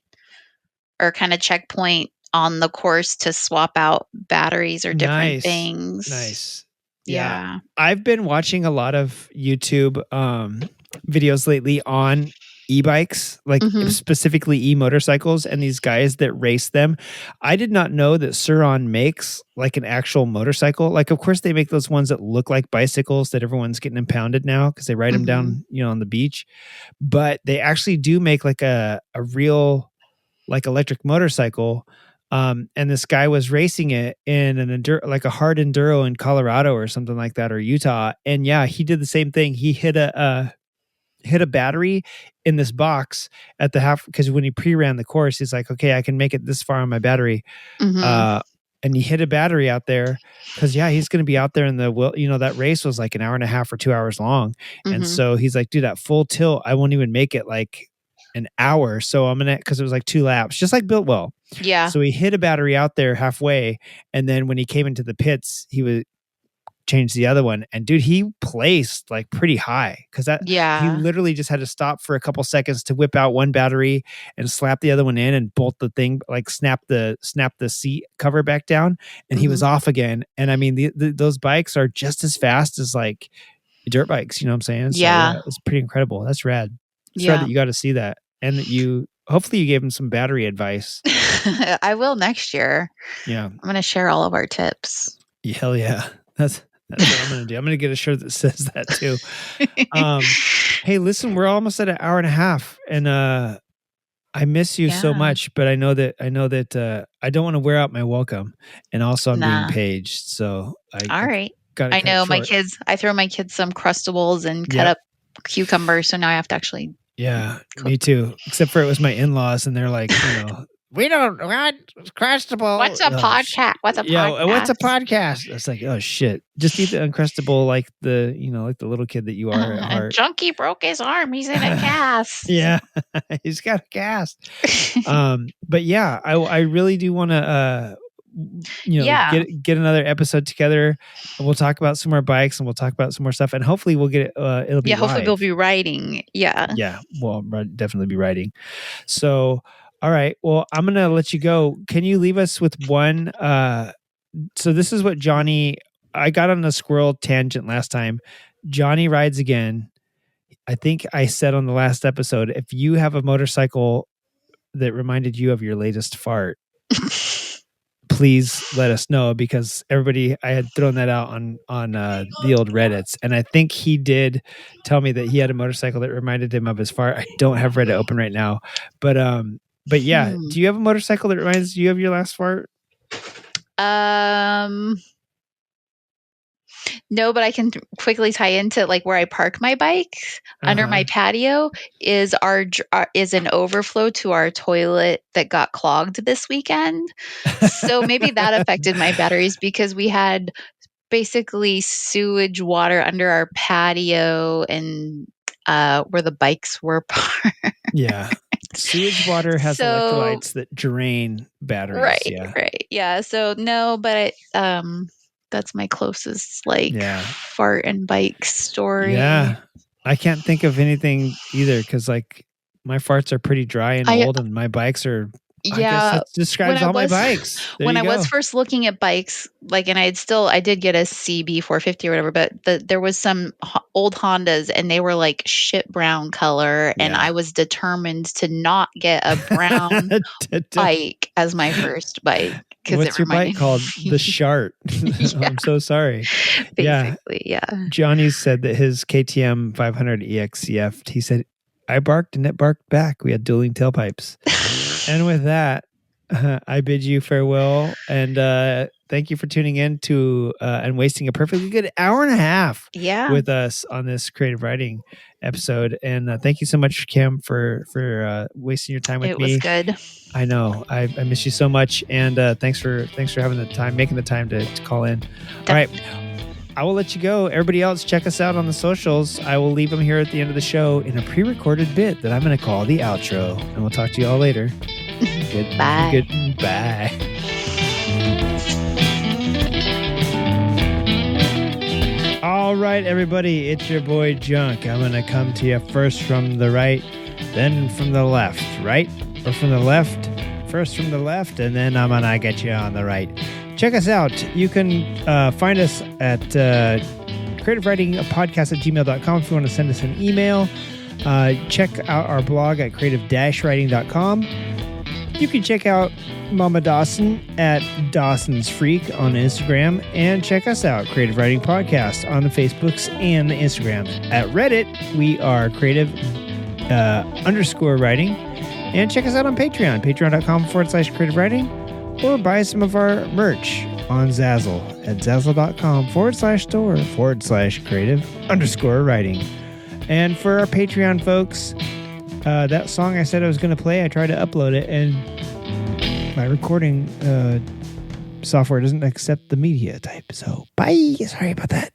or kind of checkpoint on the course to swap out batteries or different things. Nice. Yeah. I've been watching a lot of YouTube videos lately on e-bikes, like specifically e-motorcycles, and these guys that race them. I did not know that Suron makes like an actual motorcycle. Like, of course, they make those ones that look like bicycles that everyone's getting impounded now because they ride them down, on the beach. But they actually do make like a real like electric motorcycle. And this guy was racing it in like a hard enduro in Colorado or something like that, or Utah. And yeah, he did the same thing. He hit a battery in this box at the half, because when he pre-ran the course, he's like, okay, I can make it this far on my battery. And he hit a battery out there because he's going to be out there in that race was like an hour and a half or 2 hours long. And so he's like, dude, at full tilt, I won't even make it like an hour. So I'm going to, because it was like 2 laps, just like Biltwell. Yeah. So he hit a battery out there halfway. And then when he came into the pits, he would change the other one. And dude, he placed like pretty high because he literally just had to stop for a couple seconds to whip out one battery and slap the other one in and bolt the thing, like snap the seat cover back down, and he was off again. And I mean, those bikes are just as fast as like dirt bikes, you know what I'm saying? So, it's pretty incredible. That's rad. It's rad that you got to see that, and that hopefully you gave him some battery advice. I will next year. Yeah. I'm going to share all of our tips. Hell yeah. That's what I'm going to do. I'm going to get a shirt that says that too. Hey, listen, we're almost at an hour and a half, and I miss you so much, but I know that I don't want to wear out my welcome, and also I'm being paged. So all right. I know my kids. I throw my kids some Crustables and cut up cucumbers, so now I have to actually. Yeah, me too. Except for it was my in-laws, and they're like, we don't want Crustable. What's a podcast? What's a podcast? Yeah, what's a podcast? It's like, oh shit! Just eat the Uncrustable, like the little kid that you are at heart. Junkie broke his arm. He's in a cast. Yeah, he's got a cast. But yeah, I really do want to get another episode together, and we'll talk about some more bikes, and we'll talk about some more stuff, and hopefully we'll get it. It'll be hopefully live. we'll be riding. Yeah, we'll definitely be riding. So. All right. Well, I'm going to let you go. Can you leave us with one? So this is what I got on a squirrel tangent last time. Johnny rides again. I think I said on the last episode, if you have a motorcycle that reminded you of your latest fart, please let us know, because I had thrown that out on the old Reddits, and I think he did tell me that he had a motorcycle that reminded him of his fart. I don't have Reddit open right now, but yeah, do you have a motorcycle that reminds you of your last fart? No, but I can quickly tie into like where I park my bike under my patio is an overflow to our toilet that got clogged this weekend. So maybe that affected my batteries, because we had basically sewage water under our patio and where the bikes were parked. Yeah. Sewage water has electrolytes that drain batteries. Right. Yeah. So no, but that's my closest fart and bike story. Yeah. I can't think of anything either, because like my farts are pretty dry and old, and my bikes are. I guess that describes all my bikes. When I was first looking at bikes, like, and I did get a CB 450 or whatever, but there was some old Hondas, and they were like shit brown color, and I was determined to not get a brown bike as my first bike. What's your bike called? The Shart. I'm so sorry. Basically, yeah. Johnny said that his KTM 500 EXCF, he said, I barked and it barked back. We had dueling tailpipes. And with that, I bid you farewell, and thank you for tuning in to and wasting a perfectly good hour and a half with us on this creative writing episode. And thank you so much, Kim, for wasting your time with me. It was good. I know. I miss you so much, and thanks for having the time, making the time to call in. All right. I will let you go. Everybody else, check us out on the socials. I will leave them here at the end of the show in a pre-recorded bit that I'm going to call the outro. And we'll talk to you all later. Goodbye. Goodbye. All right, everybody. It's your boy Junk. I'm going to come to you first from the right, then from the left. Right? Or from the left? First from the left, and then I'm going to get you on the right. Check us out. You can find us at creativewritingpodcast@gmail.com if you want to send us an email. Check out our blog at creative-writing.com. You can check out Mama Dawson at Dawson's Freak on Instagram, and check us out, Creative Writing Podcast, on the Facebooks and the Instagrams. At Reddit, we are creative_writing. And check us out on Patreon, patreon.com/creative writing. or buy some of our merch on Zazzle at zazzle.com/store/creative_writing. And for our Patreon folks, that song I said I was going to play, I tried to upload it, and my recording software doesn't accept the media type. So, bye. Sorry about that.